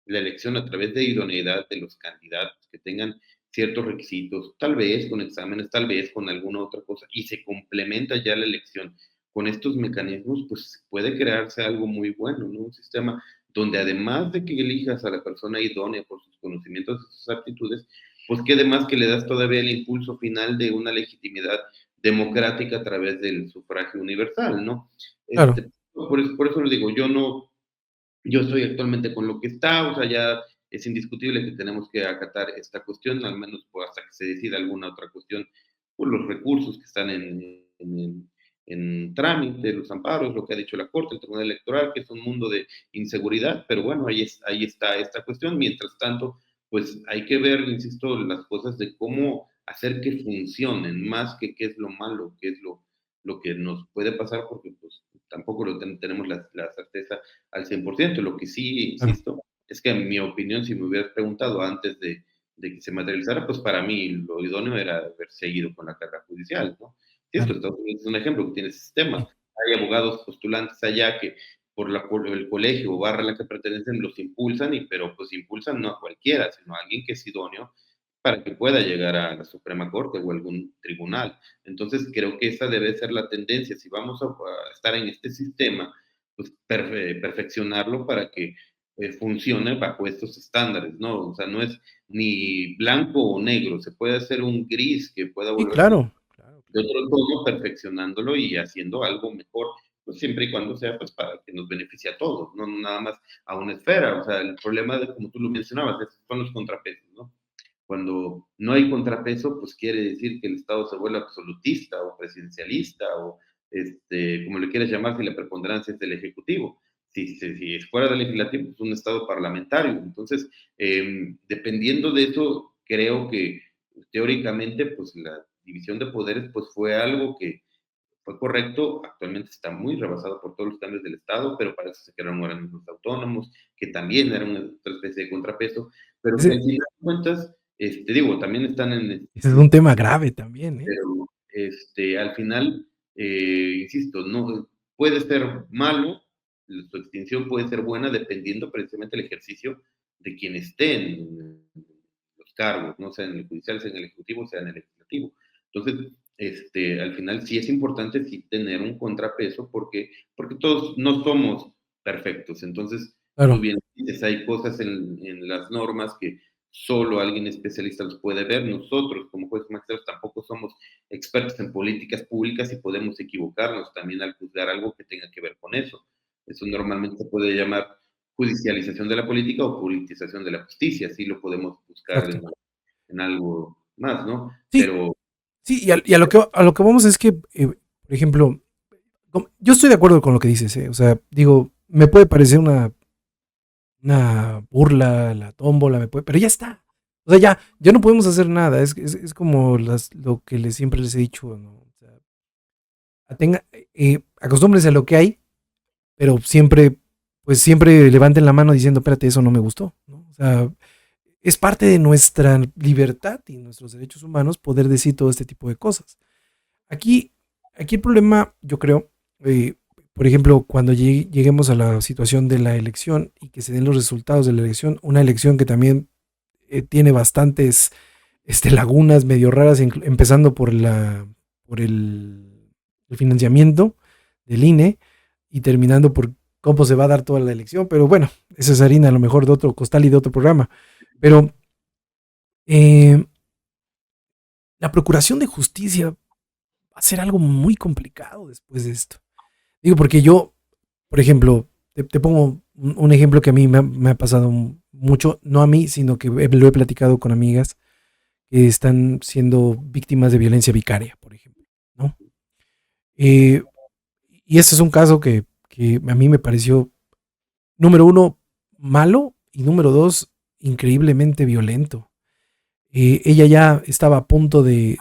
la elección a través de idoneidad de los candidatos que tengan ciertos requisitos, tal vez con exámenes, tal vez con alguna otra cosa, y se complementa ya la elección con estos mecanismos, pues puede crearse algo muy bueno, ¿no? Un sistema donde además de que elijas a la persona idónea por sus conocimientos y sus aptitudes, pues que además que le das todavía el impulso final de una legitimidad democrática a través del sufragio universal, ¿no?
Claro,
Por eso lo digo, yo estoy actualmente con lo que está, o sea, ya es indiscutible que tenemos que acatar esta cuestión, al menos pues, hasta que se decida alguna otra cuestión, por los recursos que están en trámite, los amparos, lo que ha dicho la Corte, el Tribunal Electoral, que es un mundo de inseguridad, pero bueno, ahí está esta cuestión. Mientras tanto, pues hay que ver, insisto, las cosas de cómo hacer que funcionen, más que qué es lo malo, qué es lo que nos puede pasar, porque pues tampoco tenemos la certeza al 100%. Lo que sí,
claro.
insisto, es que en mi opinión, si me hubieras preguntado antes de que se materializara, pues para mí lo idóneo era haber seguido con la carrera judicial, ¿no? Cierto,
Claro.
Estados Unidos es un ejemplo que tiene sistemas. Hay abogados postulantes allá que por el colegio o barra a la que pertenecen los impulsan, pero pues impulsan no a cualquiera, sino a alguien que es idóneo para que pueda llegar a la Suprema Corte o algún tribunal. Entonces, creo que esa debe ser la tendencia. Si vamos a estar en este sistema, pues perfeccionarlo para que funcione bajo estos estándares, ¿no? O sea, no es ni blanco o negro, se puede hacer un gris que pueda
Sí,
volverse
claro, claro,
de
claro.
otro tono, perfeccionándolo y haciendo algo mejor, pues siempre y cuando sea pues para que nos beneficie a todos, no nada más a una esfera. O sea, el problema de, como tú lo mencionabas, son los contrapesos, ¿no? Cuando no hay contrapeso, pues quiere decir que el Estado se vuelve absolutista o presidencialista o como le quieras llamar, si la preponderancia es del Ejecutivo. Si es fuera del Legislativo, es un Estado parlamentario. Entonces, dependiendo de eso, creo que teóricamente, pues la división de poderes, pues fue algo que fue correcto. Actualmente está muy rebasado por todos los cambios del Estado, pero para eso se crearon organismos autónomos, que también eran una otra especie de contrapeso, pero que al
Ese,
final de cuentas, digo, también están en,
ese es un tema grave también, ¿eh?
pero al final, insisto, no puede ser malo, su extinción puede ser buena dependiendo precisamente del ejercicio de quien esté en los cargos, no sea en el judicial, sea en el ejecutivo, sea en el legislativo. Entonces, al final sí es importante sí tener un contrapeso porque todos no somos perfectos. Entonces, tú
Claro,
bien dices, hay cosas en las normas que solo alguien especialista los puede ver. Nosotros, como jueces magistrados, tampoco somos expertos en políticas públicas y podemos equivocarnos también al juzgar algo que tenga que ver con eso. Eso normalmente se puede llamar judicialización de la política o politización de la justicia, así lo podemos buscar
exacto.
en algo más, ¿no?
Sí,
Pero
sí, y a lo que vamos es que, por ejemplo, yo estoy de acuerdo con lo que dices, ¿eh? O sea, digo, me puede parecer una burla, la tómbola, pero ya está. O sea, ya no podemos hacer nada. Es como lo que siempre les he dicho, ¿no? O sea, acostúmbrense a lo que hay, pero siempre levanten la mano diciendo, espérate, eso no me gustó, ¿no? O sea, es parte de nuestra libertad y nuestros derechos humanos poder decir todo este tipo de cosas. Aquí, aquí el problema, yo creo, eh, por ejemplo, cuando lleguemos a la situación de la elección y que se den los resultados de la elección, una elección que también tiene bastantes lagunas medio raras, empezando por el financiamiento del INE y terminando por cómo se va a dar toda la elección. Pero bueno, esa es harina a lo mejor de otro costal y de otro programa. Pero eh, la procuración de justicia va a ser algo muy complicado después de esto. Digo, porque yo, por ejemplo, te pongo un ejemplo que a mí me ha pasado mucho, no a mí, sino que lo he platicado con amigas que están siendo víctimas de violencia vicaria, por ejemplo, ¿no? Eh, y ese es un caso que a mí me pareció, número uno, malo y número dos, increíblemente violento. Ella ya estaba a punto de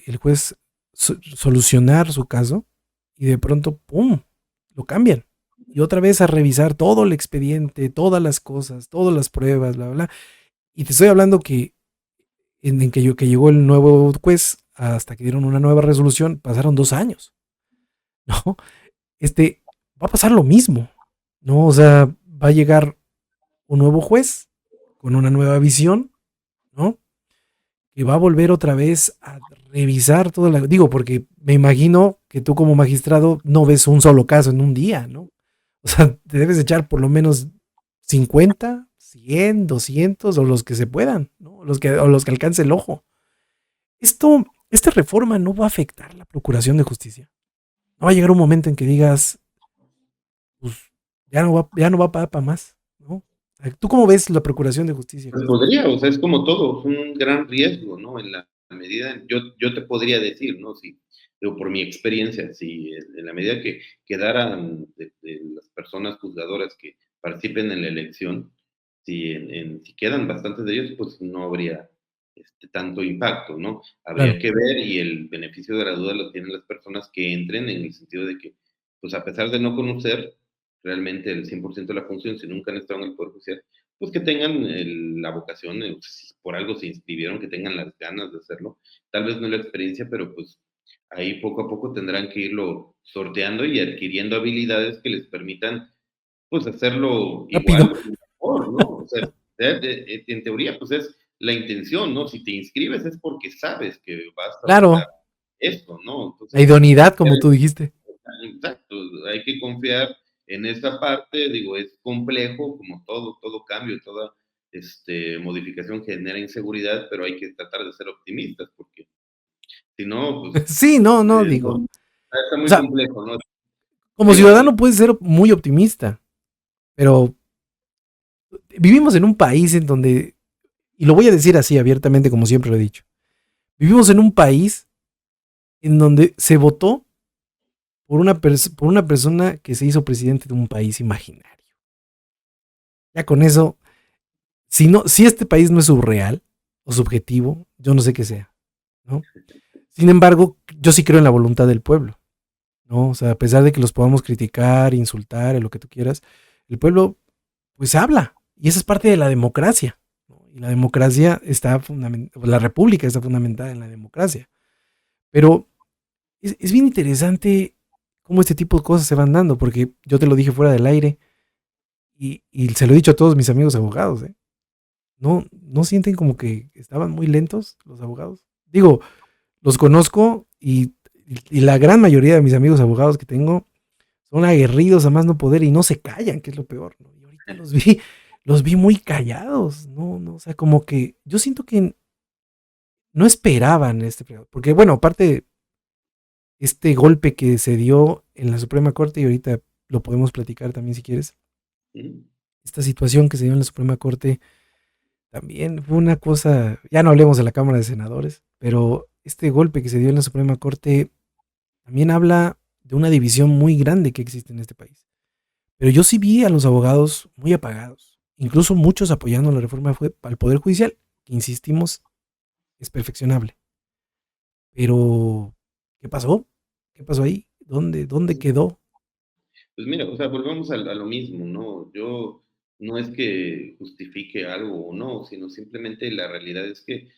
el juez solucionar su caso y de pronto, ¡pum!, lo cambian. Y otra vez a revisar todo el expediente, todas las cosas, todas las pruebas, bla, bla, bla. Y te estoy hablando que que llegó el nuevo juez hasta que dieron una nueva resolución, pasaron 2 años, ¿no? Va a pasar lo mismo, ¿no? O sea, va a llegar un nuevo juez con una nueva visión, ¿no? Que va a volver otra vez a revisar todo. Digo, porque me imagino que tú como magistrado no ves un solo caso en un día, ¿no? O sea, te debes echar por lo menos 50, 100, 200 o los que se puedan, ¿no? O los que alcance el ojo. Esta reforma no va a afectar la procuración de justicia. No va a llegar un momento en que digas, pues ya no va para más, ¿no? ¿Tú cómo ves la procuración de justicia
Pues
con esto?
podría, o sea, es como todo, es un gran riesgo, ¿no? En la medida, yo te podría decir, ¿no? Si, digo, por mi experiencia, si en la medida que quedaran de las personas juzgadoras que participen en la elección, si quedan bastantes de ellos, pues no habría tanto impacto, ¿no? Habría
Claro.
que ver y el beneficio de la duda lo tienen las personas que entren en el sentido de que, pues a pesar de no conocer realmente el 100% de la función, si nunca han estado en el Poder Judicial, pues que tengan la vocación, si por algo se inscribieron, que tengan las ganas de hacerlo. Tal vez no la experiencia, pero pues ahí poco a poco tendrán que irlo sorteando y adquiriendo habilidades que les permitan pues hacerlo
Rápido.
igual o mejor, ¿no? O sea, en teoría pues es la intención, ¿no? Si te inscribes es porque sabes que vas a lograr
Claro.
esto, ¿no?
La
Entonces,
idoneidad, como tú dijiste.
exacto, hay que confiar en esa parte, digo, es complejo, como todo cambio, toda modificación genera inseguridad, pero hay que tratar de ser optimistas, porque si no, pues
Sí, no, digo.
está
O
muy
sea,
complejo, ¿no?
como
Dígame,
ciudadano puedes ser muy optimista, pero vivimos en un país en donde, y lo voy a decir así abiertamente como siempre lo he dicho, vivimos en un país en donde se votó por una persona que se hizo presidente de un país imaginario. Ya con eso, si este país no es surreal o subjetivo, yo no sé qué sea, ¿no? Sin embargo, yo sí creo en la voluntad del pueblo, ¿no? O sea, a pesar de que los podamos criticar, insultar, lo que tú quieras, el pueblo pues habla. Y esa es parte de la democracia, ¿no? Y la democracia está fundamentada, la república está fundamentada en la democracia. Pero es bien interesante cómo este tipo de cosas se van dando, porque yo te lo dije fuera del aire y se lo he dicho a todos mis amigos abogados, ¿eh? No sienten como que estaban muy lentos los abogados. Digo, los conozco y la gran mayoría de mis amigos abogados que tengo son aguerridos a más no poder y no se callan, que es lo peor, ¿no? Y ahorita los vi muy callados, no, o sea, como que yo siento que no esperaban este fregado, porque bueno, aparte este golpe que se dio en la Suprema Corte y ahorita lo podemos platicar también si quieres,
¿Mm?
esta situación que se dio en la Suprema Corte también fue una cosa, ya no hablemos de la Cámara de Senadores, pero este golpe que se dio en la Suprema Corte también habla de una división muy grande que existe en este país. Pero yo sí vi a los abogados muy apagados, incluso muchos apoyando la reforma al Poder Judicial, que insistimos, es perfeccionable. Pero, ¿qué pasó? ¿Qué pasó ahí? ¿Dónde quedó?
Pues mira, o sea, volvemos a lo mismo, ¿no? Yo no es que justifique algo o no, sino simplemente la realidad es que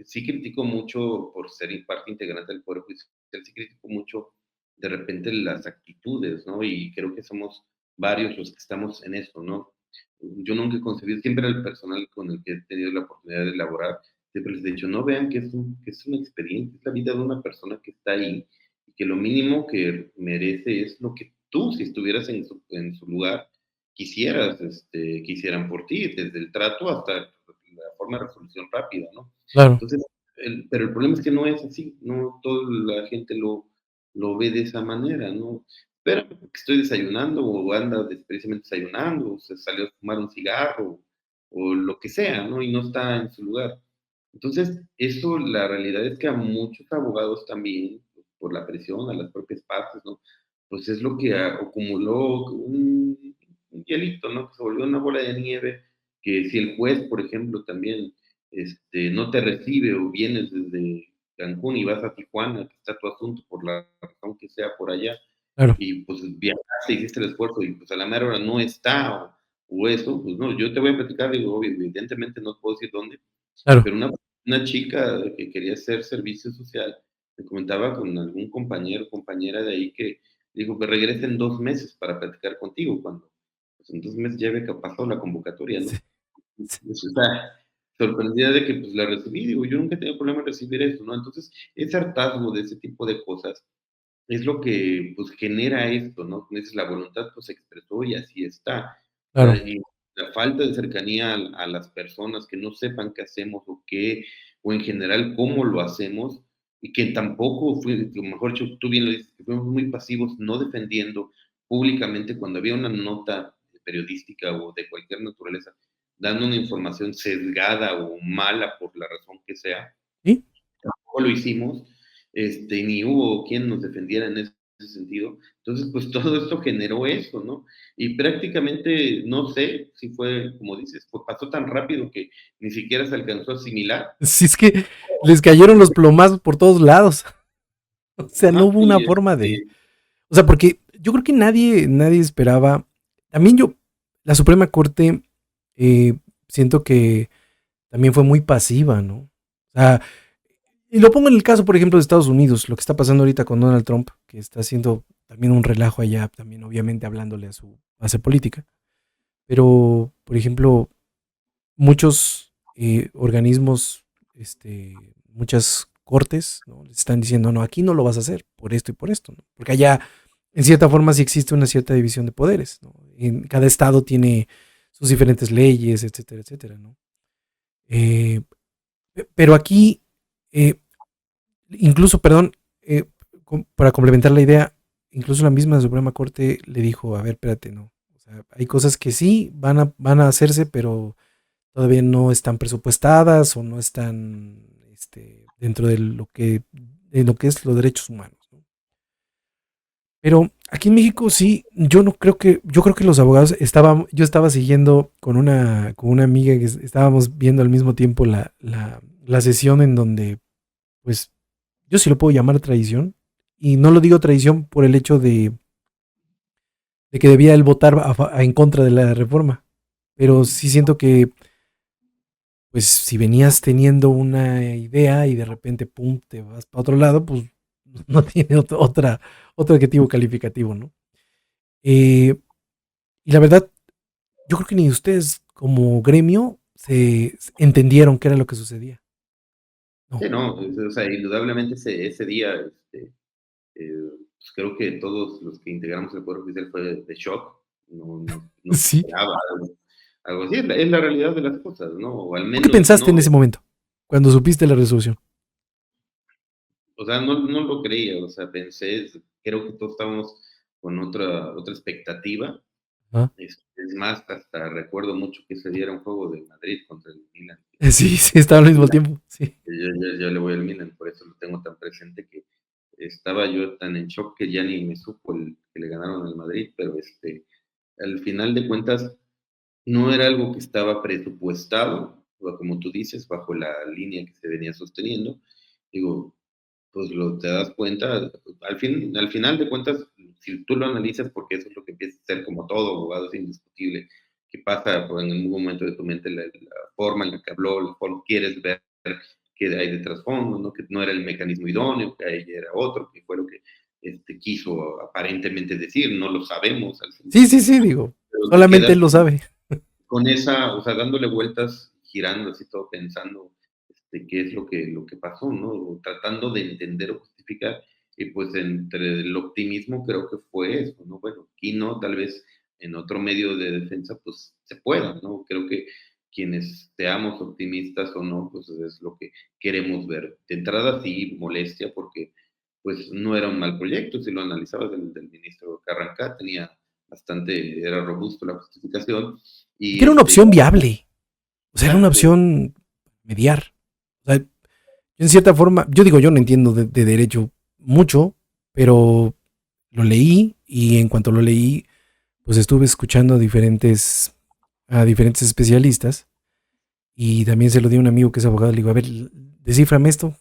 sí critico mucho por ser parte integrante del Poder Judicial, sí critico mucho de repente las actitudes, ¿no? Y creo que somos varios los que estamos en eso, ¿no? Yo nunca he concebido, siempre el personal con el que he tenido la oportunidad de elaborar, siempre les he dicho, no vean que es una experiencia, es la vida de una persona que está ahí y que lo mínimo que merece es lo que tú, si estuvieras en su lugar, quisieran por ti, desde el trato hasta la forma de resolución rápida, ¿no?
Claro.
Entonces, pero el problema es que no es así, no toda la gente lo ve de esa manera, ¿no? Espérame, porque estoy desayunando o anda precisamente desayunando, o se salió a fumar un cigarro o lo que sea, ¿no? Y no está en su lugar. Entonces, eso, la realidad es que a muchos abogados también, por la presión, a las propias partes, ¿no? Pues es lo que acumuló un hielito, ¿no? Que se volvió una bola de nieve, que si el juez, por ejemplo, también no te recibe o vienes desde Cancún y vas a Tijuana, que está tu asunto por la razón que sea por allá,
Claro.
y pues viajaste, hiciste el esfuerzo y pues a la mera hora no está o eso, pues no, yo te voy a platicar, digo, obvio, evidentemente no puedo decir dónde,
Claro.
pero una chica que quería hacer servicio social me comentaba con algún compañero, compañera de ahí que dijo que regrese en 2 meses para platicar contigo, cuando pues, en 2 meses ya había pasado la convocatoria,
Sí,
¿no?
sí.
Pues, o sea, sorprendida de que pues la recibí, digo, yo nunca he tenido problema en recibir eso, ¿no? Entonces, ese hartazgo de ese tipo de cosas es lo que pues genera esto, ¿no? Como dices, la voluntad pues se expresó y así está. O sea,
Claro.
y la falta de cercanía a las personas que no sepan qué hacemos o qué, o en general cómo lo hacemos, y que tampoco fue, o mejor dicho, tú bien lo dices, que fuimos muy pasivos, no defendiendo públicamente cuando había una nota periodística o de cualquier naturaleza, dando una información sesgada o mala por la razón que sea,
¿Sí?
tampoco lo hicimos, ni hubo quien nos defendiera en ese sentido. Entonces, pues todo esto generó eso, ¿no? Y prácticamente, no sé si fue, como dices, pues pasó tan rápido que ni siquiera se alcanzó a asimilar.
Sí, es que les cayeron los plomazos por todos lados. O sea, no
Ajá,
hubo una
y
forma de. O sea, porque yo creo que nadie esperaba. También yo, la Suprema Corte, eh, siento que también fue muy pasiva, ¿no? O sea, y lo pongo en el caso, por ejemplo, de Estados Unidos, lo que está pasando ahorita con Donald Trump, que está haciendo también un relajo allá, también obviamente hablándole a su base política. Pero, por ejemplo, muchos organismos, muchas cortes, ¿no? Les están diciendo, no, aquí no lo vas a hacer por esto y por esto, ¿no? Porque allá, en cierta forma, sí existe una cierta división de poderes, ¿no? En cada estado tiene sus diferentes leyes, etcétera, etcétera, ¿no? Eh, pero aquí, eh, incluso, perdón, eh, para complementar la idea, incluso la misma Suprema Corte le dijo, a ver, espérate, no. O sea, hay cosas que sí van a hacerse, pero todavía no están presupuestadas o no están dentro de lo que es los derechos humanos, ¿no? Pero aquí en México sí, yo creo que los abogados yo estaba siguiendo con una amiga que estábamos viendo al mismo tiempo la sesión en donde, pues, yo sí lo puedo llamar tradición, y no lo digo tradición por el hecho de que debía él votar en contra de la reforma, pero sí siento que, pues, si venías teniendo una idea y de repente, pum, te vas para otro lado, pues no tiene otro adjetivo calificativo, ¿no? Eh, y la verdad, yo creo que ni ustedes como gremio se entendieron qué era lo que sucedía. No.
sí, no, o sea, indudablemente ese día, pues creo que todos los que integramos el Poder Judicial fue de shock, no se
Sí.
esperaba algo así, es la realidad de las cosas, ¿no? O al
¿Tú qué
menos
pensaste
no,
en ese momento, cuando supiste la resolución?
o sea, no lo creía, o sea, pensé, creo que todos estábamos con otra expectativa.
¿Ah?
Es más, hasta recuerdo mucho que ese día era un juego de Madrid contra el Milan.
Sí, sí, estaba al mismo tiempo. Sí.
Yo le voy al Milan, por eso lo tengo tan presente que estaba yo tan en shock que ya ni me supo que le ganaron al Madrid, pero al final de cuentas no era algo que estaba presupuestado, o como tú dices, bajo la línea que se venía sosteniendo. Digo, pues te das cuenta, al final de cuentas, si tú lo analizas, porque eso es lo que empieza a ser como todo abogado, es indiscutible, que pasa pues, en algún momento de tu mente la forma en la que habló, la forma quieres ver qué hay de trasfondo, ¿no? Que no era el mecanismo idóneo, que ahí era otro, que fue lo que quiso aparentemente decir, no lo sabemos al final,
Sí, sí, sí, digo.
pero te
Solamente
quedas
él lo sabe.
con esa, o sea, dándole vueltas, girando así todo, pensando qué es lo que pasó, ¿no? O tratando de entender o justificar, y pues entre el optimismo creo que fue eso, ¿no? Bueno, aquí no, tal vez en otro medio de defensa pues se pueda, ¿no? Creo que quienes seamos optimistas o no, pues es lo que queremos ver. De entrada sí, molestia porque pues no era un mal proyecto, si lo analizabas del ministro Carranca, era robusto la justificación,
Y que
y
era una opción viable. O sea, era una
exacto,
opción mediar. O sea, en cierta forma, yo digo, yo no entiendo de derecho mucho, pero lo leí y en cuanto lo leí, pues estuve escuchando a diferentes especialistas y también se lo di a un amigo que es abogado. Le digo, a ver, descíframe esto.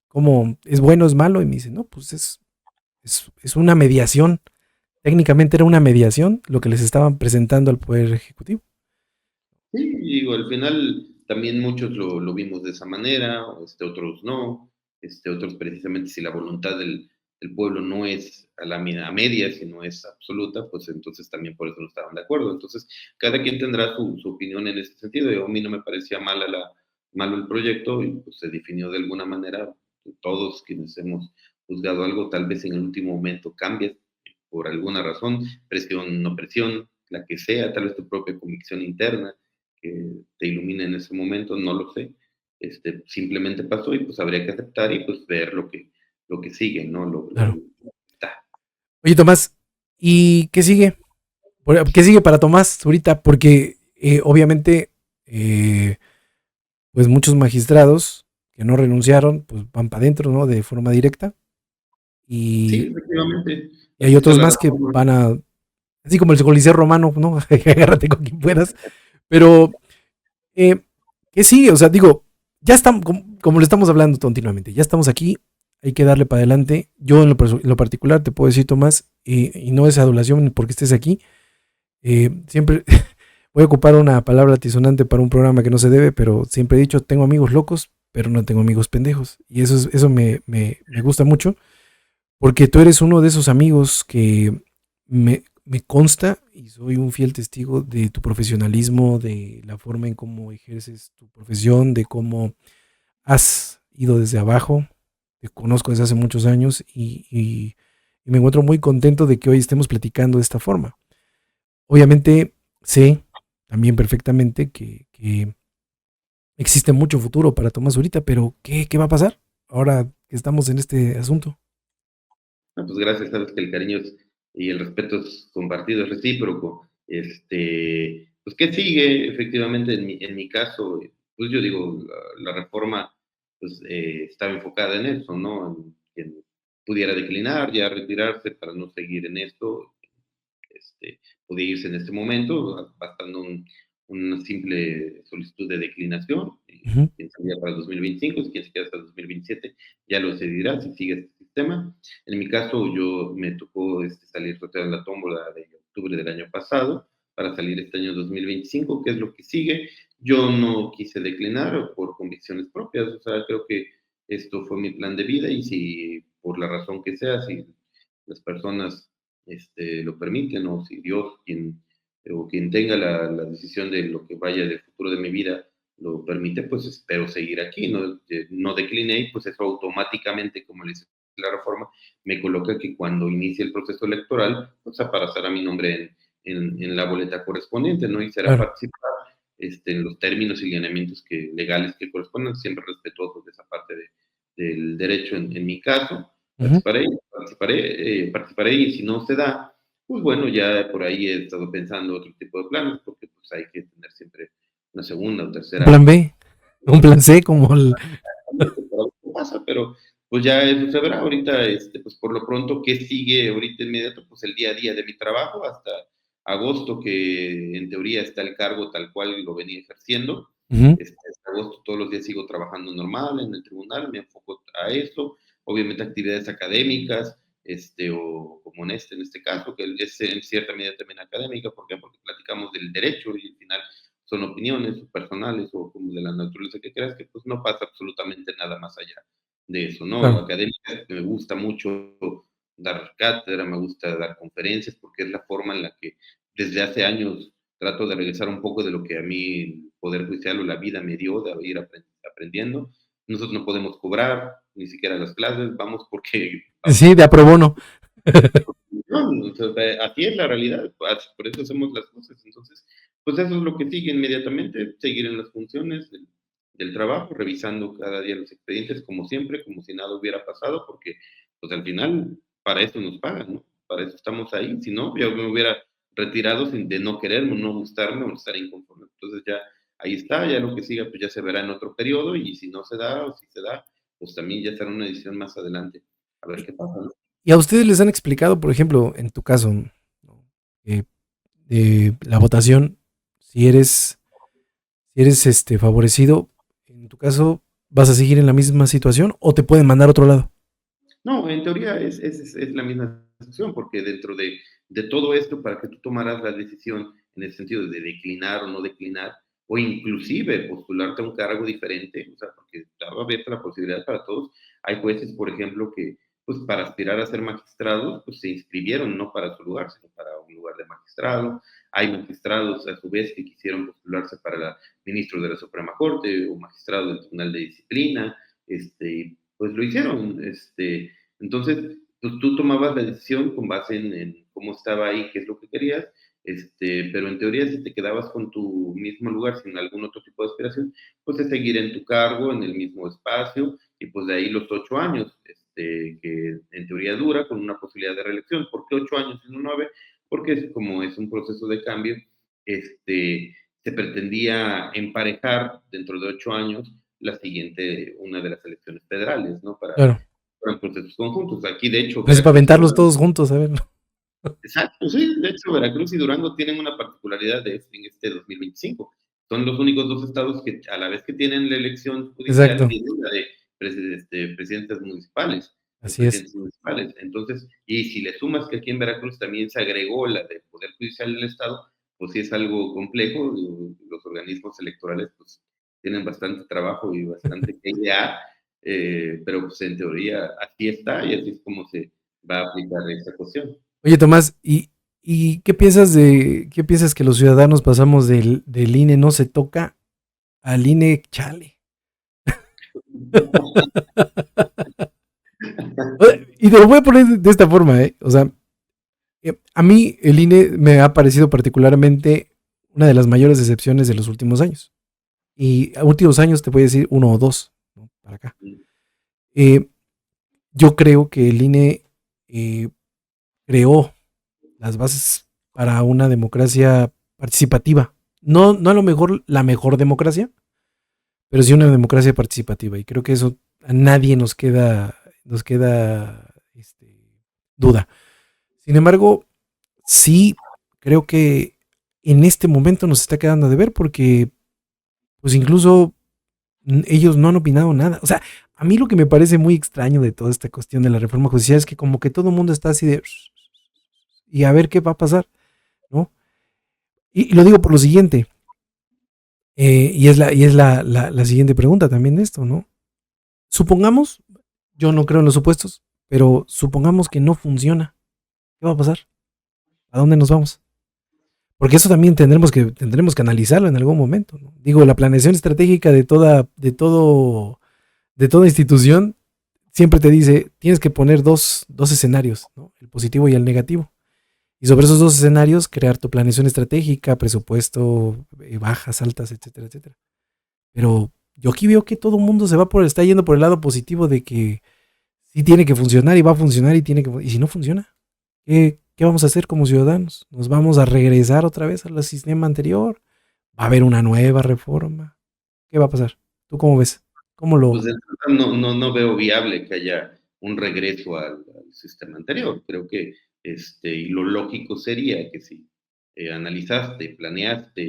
¿Cómo es bueno, es malo? Y me dice, no, pues es una mediación. Técnicamente era una mediación lo que les estaban presentando al Poder Ejecutivo.
sí, digo, al final también muchos lo vimos de esa manera, otros no, otros precisamente si la voluntad del pueblo no es a media, si no es absoluta, pues entonces también por eso no estaban de acuerdo. Entonces, cada quien tendrá su opinión en ese sentido. A mí no me parecía malo el proyecto y pues se definió de alguna manera, todos quienes hemos juzgado algo, tal vez en el último momento cambias por alguna razón, presión, no presión, la que sea, tal vez tu propia convicción interna que te ilumina en ese momento, no lo sé. Simplemente pasó y pues habría que aceptar y pues ver lo que sigue, ¿no?
Claro.
Está.
Oye, Tomás, ¿y qué sigue? ¿Qué sigue para Tomás ahorita? Porque obviamente, pues muchos magistrados que no renunciaron, pues van para adentro, ¿no? De forma directa.
Sí,
Y,
efectivamente,
y hay
así está
otros
la
más que
reforma.
van a, así como el Coliseo Romano, ¿no? Agárrate con quien puedas. Pero, eh, ¿qué sigue? O sea, digo, ya estamos, como le estamos hablando continuamente, ya estamos aquí, hay que darle para adelante. Yo en lo particular te puedo decir, Tomás, y no es adulación porque estés aquí, siempre voy a ocupar una palabra altisonante para un programa que no se debe, pero siempre he dicho, tengo amigos locos, pero no tengo amigos pendejos. Y eso me gusta mucho, porque tú eres uno de esos amigos que me consta y soy un fiel testigo de tu profesionalismo, de la forma en cómo ejerces tu profesión, de cómo has ido desde abajo. Te conozco desde hace muchos años y me encuentro muy contento de que hoy estemos platicando de esta forma. Obviamente sé también perfectamente que existe mucho futuro para Tomás ahorita, pero ¿qué va a pasar ahora que estamos en este asunto?
Ah, pues gracias, sabes que el cariño y el respeto es compartido, es recíproco. Pues, ¿qué sigue? Efectivamente, en mi caso, pues yo digo, la reforma pues, estaba enfocada en eso, ¿no? En quien pudiera declinar, ya retirarse para no seguir en esto, podía irse en este momento, bastando una simple solicitud de declinación,
Ujú.
quien salía para el 2025, si quien se queda hasta el 2027, ya lo decidirá si sigue este sistema. En mi caso, yo me tocó salir sorteado en la tómbola de octubre del año pasado para salir este año 2025, que es lo que sigue. Yo no quise declinar por convicciones propias, o sea, creo que esto fue mi plan de vida y si por la razón que sea, si las personas lo permiten, o si Dios o quien tenga la decisión de lo que vaya del futuro de mi vida lo permite, pues espero seguir aquí, no decliné y pues eso automáticamente, como le dice la reforma, me coloca que cuando inicie el proceso electoral, pues aparecerá mi nombre en la boleta correspondiente, ¿no? Y será
Claro.
participar en los términos y lineamientos legales que correspondan, siempre respetuosos de esa parte del derecho en mi caso.
Ujú.
Participaré y si no se da, pues bueno, ya por ahí he estado pensando otro tipo de planes, porque pues hay que tener siempre una segunda o
Un plan
tercera
B, un plan C, como el...
para ver qué pasa, pero pues ya eso se verá ahorita, pues por lo pronto, ¿qué sigue ahorita inmediato? Pues el día a día de mi trabajo hasta agosto, que en teoría está el cargo tal cual lo venía ejerciendo.
Ujú.
Hasta agosto todos los días sigo trabajando normal en el tribunal, me enfoco a eso, obviamente actividades académicas, o como en este caso, que es en cierta medida también académica, ¿por qué? Porque platicamos del derecho y al final son opiniones o personales o como de la naturaleza que creas, que pues no pasa absolutamente nada más allá de eso, ¿no?
Claro.
Académica, me gusta mucho dar cátedra, me gusta dar conferencias, porque es la forma en la que desde hace años trato de regresar un poco de lo que a mí el Poder Judicial o la vida me dio, de ir aprendiendo. Nosotros no podemos cobrar, ni siquiera las clases, vamos porque
Sí, de aprobono.
no, o sea, así es la realidad, por eso hacemos las cosas. Entonces, pues eso es lo que sigue inmediatamente, seguir en las funciones del trabajo, revisando cada día los expedientes como siempre, como si nada hubiera pasado, porque pues al final para eso nos pagan, ¿no? Para eso estamos ahí, si no, yo me hubiera retirado sin de no quererme, no gustarme o estar inconforme. Entonces ya ahí está, ya lo que siga pues ya se verá en otro periodo y si no se da o si se da, pues también ya será una decisión más adelante, a ver
¿Y,
qué pasa, ¿no?
y a ustedes les han explicado, por ejemplo, en tu caso, ¿no? eh, la votación, si eres, si eres favorecido, en tu caso, ¿vas a seguir en la misma situación o te pueden mandar a otro lado?
No, en teoría es la misma situación, porque dentro de todo esto, para que tú tomaras la decisión en el sentido de declinar o no declinar, o inclusive postularte a un cargo diferente, o sea, porque estaba abierta la posibilidad para todos. Hay jueces, por ejemplo, que pues para aspirar a ser magistrados, pues se inscribieron no para su lugar, sino para un lugar de magistrado. Hay magistrados, a su vez, que quisieron postularse para ministro de la Suprema Corte o magistrado del Tribunal de Disciplina, pues lo hicieron. Entonces, pues tú tomabas la decisión con base en cómo estaba ahí, qué es lo que querías, pero en teoría si te quedabas con tu mismo lugar sin algún otro tipo de aspiración, pues es seguir en tu cargo, en el mismo espacio, y pues de ahí los 8 años, que en teoría dura, con una posibilidad de reelección. ¿Por qué 8 años y no 9? Porque como es un proceso de cambio, se pretendía emparejar dentro de 8 años la siguiente, una de las elecciones federales, ¿no?
Claro.
Para procesos conjuntos. Aquí, de hecho,
Pues para
Veracruz y
aventarlos
Durango,
todos juntos, a ver.
exacto, sí, de hecho, Veracruz y Durango tienen una particularidad en este 2025. Son los únicos dos estados que, a la vez que tienen la elección judicial,
Exacto.
tienen la de presidentes municipales,
Así es.
presidentes municipales. Entonces, y si le sumas que aquí en Veracruz también se agregó la del Poder Judicial del Estado, pues sí es algo complejo. Los organismos electorales, pues, tienen bastante trabajo y bastante que idear, pero pues en teoría así está y así es como se va a aplicar esta cuestión.
Oye, Tomás, ¿y qué piensas que los ciudadanos pasamos del INE no se toca al INE chale? Y te lo voy a poner de esta forma, ¿eh? O sea, a mí el INE me ha parecido particularmente una de las mayores decepciones de los últimos años. Y a últimos años te voy a decir uno o dos, ¿no? Para acá. Eh, yo creo que el INE creó las bases para una democracia participativa. No, no a lo mejor la mejor democracia, pero sí una democracia participativa. Y creo que eso a nadie nos queda duda. Sin embargo, sí creo que en este momento nos está quedando de ver porque pues incluso ellos no han opinado nada. O sea, a mí lo que me parece muy extraño de toda esta cuestión de la reforma judicial es que como que todo el mundo está así de y a ver qué va a pasar, ¿no? Y lo digo por lo siguiente, y es la siguiente pregunta también de esto, ¿no? Supongamos, yo no creo en los supuestos, pero supongamos que no funciona. ¿Qué va a pasar? ¿A dónde nos vamos? Porque eso también tendremos que analizarlo en algún momento, ¿no? Digo, la planeación estratégica de toda institución siempre te dice, tienes que poner dos escenarios, ¿no? El positivo y el negativo. Y sobre esos dos escenarios, crear tu planeación estratégica, presupuesto, bajas, altas, etcétera, etcétera. Pero yo aquí veo que todo el mundo está yendo por el lado positivo de que sí tiene que funcionar y va a funcionar y si no funciona, ¿qué vamos a hacer como ciudadanos? ¿Nos vamos a regresar otra vez al sistema anterior? ¿Va a haber una nueva reforma? ¿Qué va a pasar? ¿Tú cómo ves? ¿Cómo
Pues
lo...?
de entrada no veo viable que haya un regreso al sistema anterior. Creo que, y lo lógico sería que si analizaste, planeaste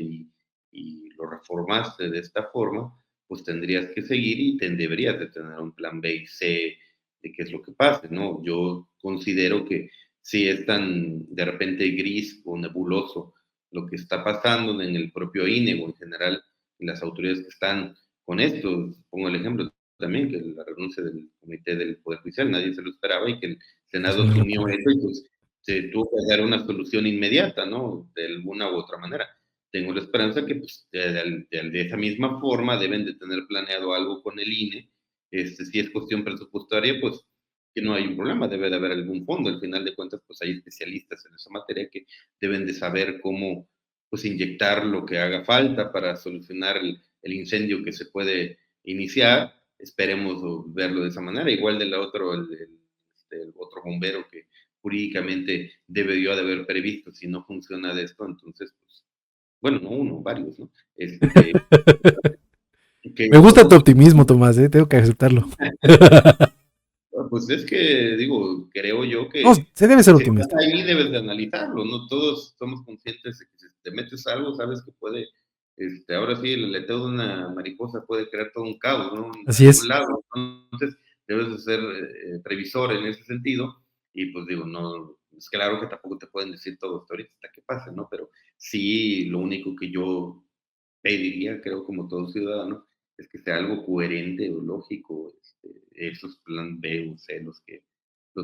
y lo reformaste de esta forma, pues tendrías que seguir y deberías de tener un plan B y C de qué es lo que pase, ¿no? Yo considero que si es tan de repente gris o nebuloso lo que está pasando en el propio INE o en general en las autoridades que están con esto. Pongo el ejemplo también, que la renuncia del Comité del Poder Judicial, nadie se lo esperaba y que el
Es
Senado
una
asumió
locura.
eso y pues se tuvo que dar una solución inmediata, ¿no? De alguna u otra manera. Tengo la esperanza que pues de esa misma forma deben de tener planeado algo con el INE. Si es cuestión presupuestaria, pues que no hay un problema, debe de haber algún fondo. Al final de cuentas, pues hay especialistas en esa materia que deben de saber cómo pues inyectar lo que haga falta para solucionar el incendio que se puede iniciar. Esperemos verlo de esa manera. Igual del otro, el otro bombero que jurídicamente debió de haber previsto, si no funciona de esto, entonces, pues, bueno, no uno, varios, ¿no? Que
Me gusta tu
todos,
optimismo, Tomás, tengo que aceptarlo.
pues es que, digo, creo yo
No,
que
se debe ser
si estás
optimista.
ahí debes de analizarlo, ¿no? Todos somos conscientes de que si te metes algo, sabes que puede, ahora sí, el aleteo de una mariposa puede crear todo un caos, ¿no? En
Así
algún
es.
lado. Entonces, debes de ser previsor en ese sentido y pues digo, no, es claro que tampoco te pueden decir todo hasta ahorita hasta que pase, ¿no? Pero sí, lo único que yo pediría, creo, como todo ciudadano, es que sea algo coherente o lógico, esos plan B o C, los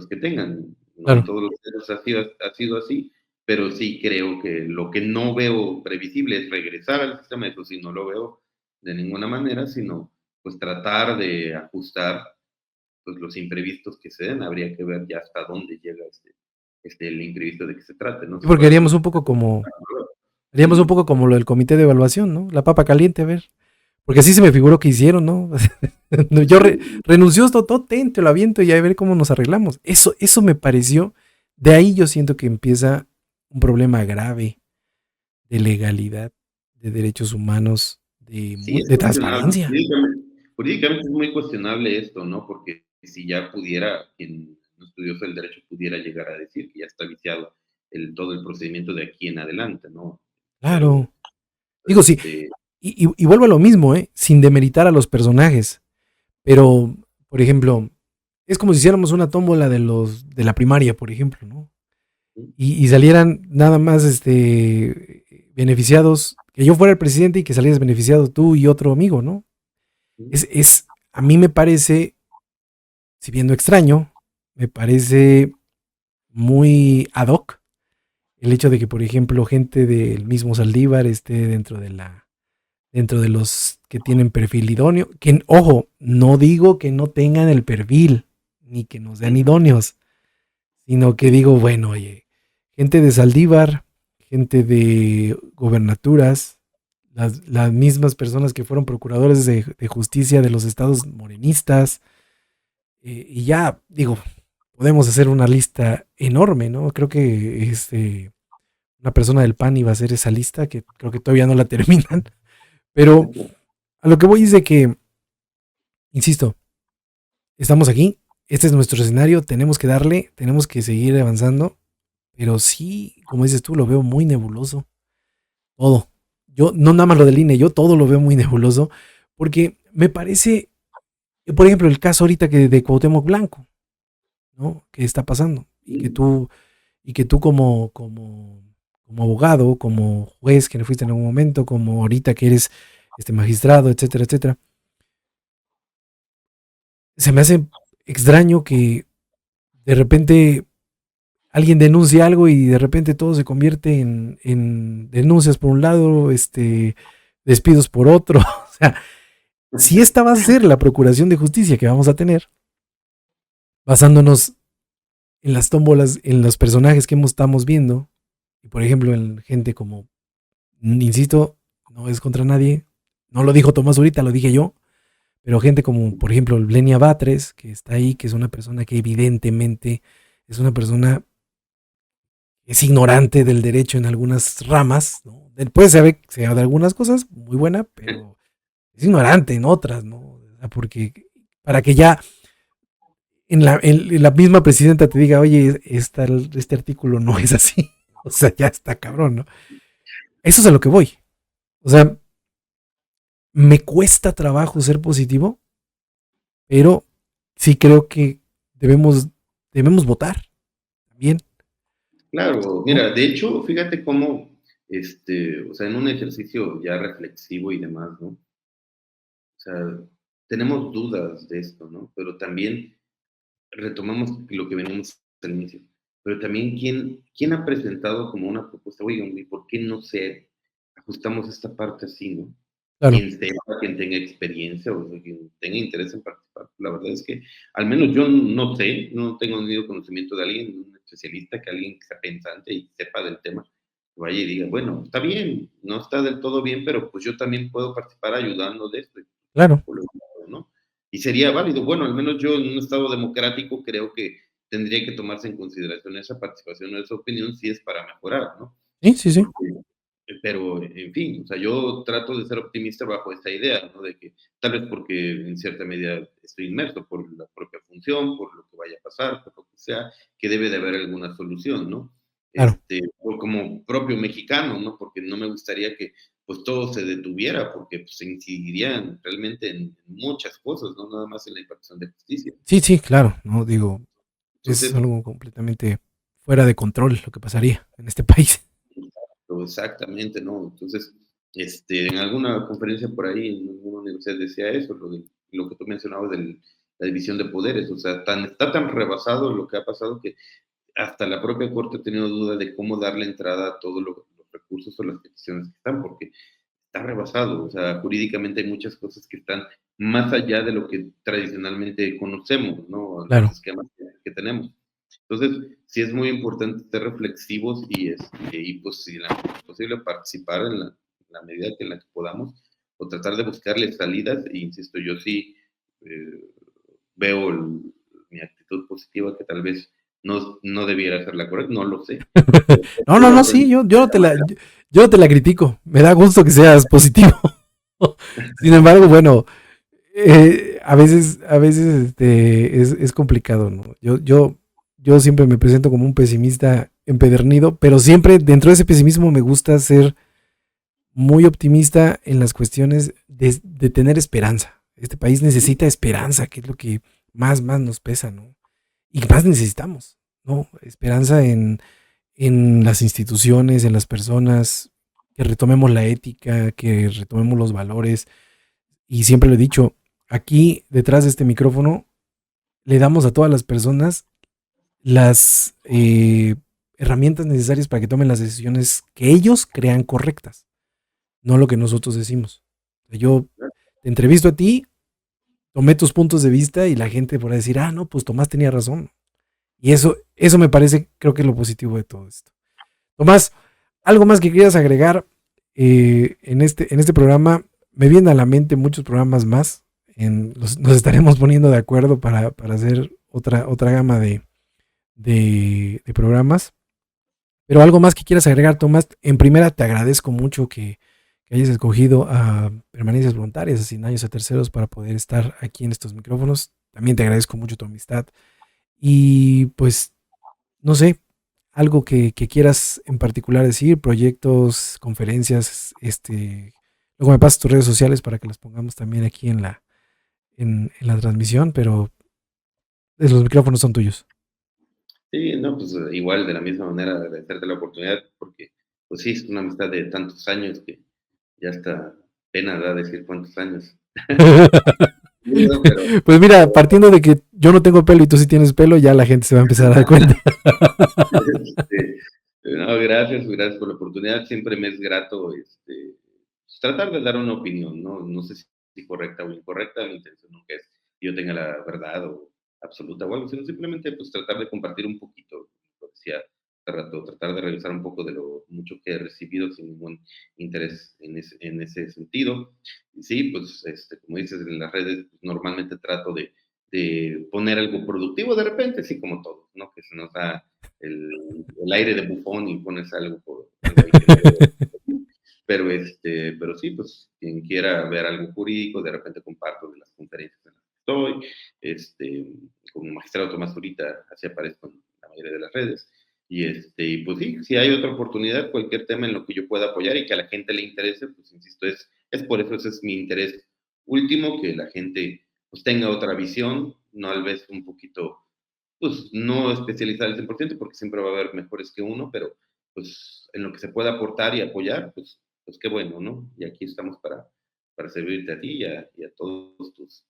que tengan. No en
Claro,
todos los casos ha sido así, pero sí creo que lo que no veo previsible es regresar al sistema, eso sí no lo veo de ninguna manera, sino pues tratar de ajustar pues, los imprevistos que se den, habría que ver ya hasta dónde llega el imprevisto de que se trate, ¿no?
Sí,
Se
porque
puede hacer
haríamos un
sí,
poco como lo del comité de evaluación, ¿no? La papa caliente, a ver. Porque así se me figuró que hicieron, ¿no? No, yo
sí,
renunció esto todo, te lo aviento y a ver cómo nos arreglamos. Eso me pareció. De ahí yo siento que empieza un problema grave de legalidad, de derechos humanos,
sí, es
de
cuestionable.
transparencia.
Jurídicamente es muy cuestionable esto, ¿no? Porque si ya pudiera, quien no estudió el derecho pudiera llegar a decir que ya está viciado todo el procedimiento de aquí en adelante, ¿no? Pero,
Claro. Digo, sí, y vuelvo a lo mismo, ¿eh? Sin demeritar a los personajes. Pero, por ejemplo, es como si hiciéramos una tómbola de la primaria, por ejemplo, ¿no? Y salieran nada más beneficiados, que yo fuera el presidente y que salieras beneficiado tú y otro amigo, ¿no? A mí me parece, si bien no extraño, me parece muy ad hoc el hecho de que, por ejemplo, gente del mismo Saldívar esté dentro de los que tienen perfil idóneo, que, ojo, no digo que no tengan el perfil, ni que no sean idóneos, sino que digo, bueno, oye, gente de Saldívar, gente de gobernaturas, las mismas personas que fueron procuradores de justicia de los estados morenistas, y ya, digo, podemos hacer una lista enorme, ¿no? Creo que una persona del PAN iba a hacer esa lista, que creo que todavía no la terminan, pero a lo que voy es de que, insisto, estamos aquí, este es nuestro escenario, tenemos que darle, tenemos que seguir avanzando, pero sí, como dices tú, lo veo muy nebuloso. Todo. Yo, no nada más lo del INE, yo todo lo veo muy nebuloso, porque me parece, por ejemplo, el caso ahorita que de Cuauhtémoc Blanco, ¿no? ¿Qué está pasando? Y que tú como abogado, como juez que le fuiste en algún momento, como ahorita que eres magistrado, etcétera, etcétera, se me hace extraño que de repente alguien denuncia algo y de repente todo se convierte en denuncias por un lado, despidos por otro. O sea, si esta va a ser la procuración de justicia que vamos a tener, basándonos en las tómbolas, en los personajes que estamos viendo, y por ejemplo en gente como, insisto, no es contra nadie, no lo dijo Tomás ahorita, lo dije yo, pero gente como por ejemplo Lenia Batres, que está ahí, que es una persona que evidentemente es una persona es ignorante del derecho en algunas ramas, ¿no? Puede saber de algunas cosas, muy buena, pero es ignorante en otras, ¿no? O sea, porque para que ya en la misma presidenta te diga, oye, este artículo no es así, o sea, ya está cabrón, ¿no? Eso es a lo que voy. O sea, me cuesta trabajo ser positivo, pero sí creo que debemos votar bien,
claro,
¿no?
mira, de hecho, fíjate cómo, o sea, en un ejercicio ya reflexivo y demás, ¿no? O sea, tenemos dudas de esto, ¿no? Pero también retomamos lo que venimos al inicio. Pero también, ¿quién ha presentado como una propuesta? Oigan, ¿y por qué no se ajustamos esta parte así, no?
Claro,
Quien sepa, quien tenga experiencia o quien tenga interés en participar. La verdad es que, al menos yo no sé, no tengo ni conocimiento de alguien, un especialista, que alguien que sea pensante y sepa del tema, que vaya y diga, bueno, está bien, no está del todo bien, pero pues yo también puedo participar ayudando de esto,
claro.
¿no? Y sería válido. Bueno, al menos yo en un Estado democrático creo que tendría que tomarse en consideración esa participación o esa opinión si es para mejorar, ¿no?
Sí, sí, sí.
Porque pero, en fin, o sea, yo trato de ser optimista bajo esta idea, ¿no? De que tal vez porque en cierta medida estoy inmerso por la propia función, por lo que vaya a pasar, por lo que sea, que debe de haber alguna solución, ¿no?
Claro.
O como propio mexicano, ¿no? Porque no me gustaría que pues todo se detuviera, porque pues, se incidirían realmente en muchas cosas, no nada más en la impartición de justicia.
Sí, sí, claro, no digo, es
Entonces,
algo completamente fuera de control lo que pasaría en este país.
exactamente, ¿no? Entonces, en alguna conferencia por ahí, en alguna universidad decía eso, lo que tú mencionabas de la división de poderes, o sea, está tan rebasado lo que ha pasado que hasta la propia Corte ha tenido duda de cómo darle entrada a todos los recursos o las peticiones que están, porque está rebasado, o sea, jurídicamente hay muchas cosas que están más allá de lo que tradicionalmente conocemos, ¿no?
Claro.
Los esquemas que tenemos. Entonces, sí es muy importante ser reflexivos y pues, si es posible, participar en la medida en la que podamos, o tratar de buscarle salidas. E insisto, yo sí veo mi actitud positiva, que tal vez no debiera ser la correcta, no lo sé.
No, sí, yo no te la critico. Me da gusto que seas positivo. Sin embargo, bueno, a veces es complicado, ¿no? Yo siempre me presento como un pesimista empedernido, pero siempre dentro de ese pesimismo me gusta ser muy optimista en las cuestiones de tener esperanza. Este país necesita esperanza, que es lo que más nos pesa, ¿no? Y más necesitamos, ¿no? Esperanza en las instituciones, en las personas, que retomemos la ética, que retomemos los valores. Y siempre lo he dicho, aquí detrás de este micrófono le damos a todas las personas las herramientas necesarias para que tomen las decisiones que ellos crean correctas, no lo que nosotros decimos. Yo te entrevisto a ti, tomé tus puntos de vista y la gente podrá decir, no, pues Tomás tenía razón. Y eso me parece, creo que es lo positivo de todo esto. Tomás, ¿algo más que quieras agregar en este programa? Me vienen a la mente muchos programas más. Nos estaremos poniendo de acuerdo para hacer otra gama de programas. Pero algo más que quieras agregar, Tomás. En primera, te agradezco mucho que hayas escogido a Permanencias Voluntarias, a Sin Daños a Terceros, para poder estar aquí en estos micrófonos. También te agradezco mucho tu amistad. Y pues, no sé, algo que quieras en particular decir, proyectos, conferencias, luego me pasas tus redes sociales para que las pongamos también aquí en la transmisión, pero los micrófonos son tuyos.
Sí, no, pues igual, de la misma manera, agradecerte la oportunidad, porque pues sí, es una amistad de tantos años que ya está pena da decir cuántos años.
Pues mira, partiendo de que yo no tengo pelo y tú sí tienes pelo, ya la gente se va a empezar a dar cuenta.
No, gracias por la oportunidad. Siempre me es grato pues, tratar de dar una opinión, ¿no? No sé si correcta o incorrecta. Mi intención nunca es que yo tenga la verdad o absoluta o algo, sino simplemente pues tratar de compartir un poquito, lo decía hace rato, tratar de revisar un poco de lo mucho que he recibido sin ningún interés en ese sentido. Y sí, pues como dices, en las redes pues, normalmente trato de poner algo productivo de repente, sí, como todos, ¿no? Que se nos da el aire de bufón y pones algo algo ahí pero sí, pues quien quiera ver algo jurídico, de repente comparto de las conferencias en las que estoy, como magistrado Tomás Zurita, así aparezco en la mayoría de las redes, y pues sí, si hay otra oportunidad, cualquier tema en lo que yo pueda apoyar y que a la gente le interese, pues insisto, es por eso, ese es mi interés último, que la gente pues tenga otra visión, no tal vez un poquito, pues no especializar al 100%, porque siempre va a haber mejores que uno, pero pues en lo que se pueda aportar y apoyar, pues qué bueno, ¿no? Y aquí estamos para servirte a ti y a todos tus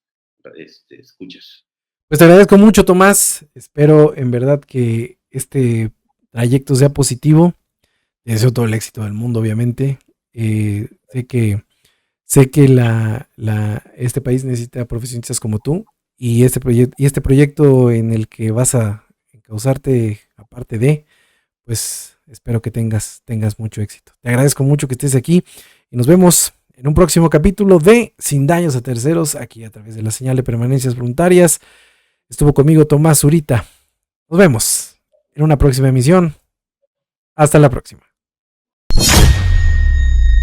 escuchas.
Pues te agradezco mucho, Tomás. Espero en verdad que este trayecto sea positivo. Te deseo todo el éxito del mundo, obviamente. Sé que este país necesita profesionistas como tú y este proyecto en el que vas a encauzarte, aparte de, pues espero que tengas mucho éxito. Te agradezco mucho que estés aquí y nos vemos en un próximo capítulo de Sin Daños a Terceros, aquí a través de la señal de Permanencias Voluntarias. Estuvo conmigo Tomás Zurita. Nos vemos en una próxima emisión. Hasta la próxima.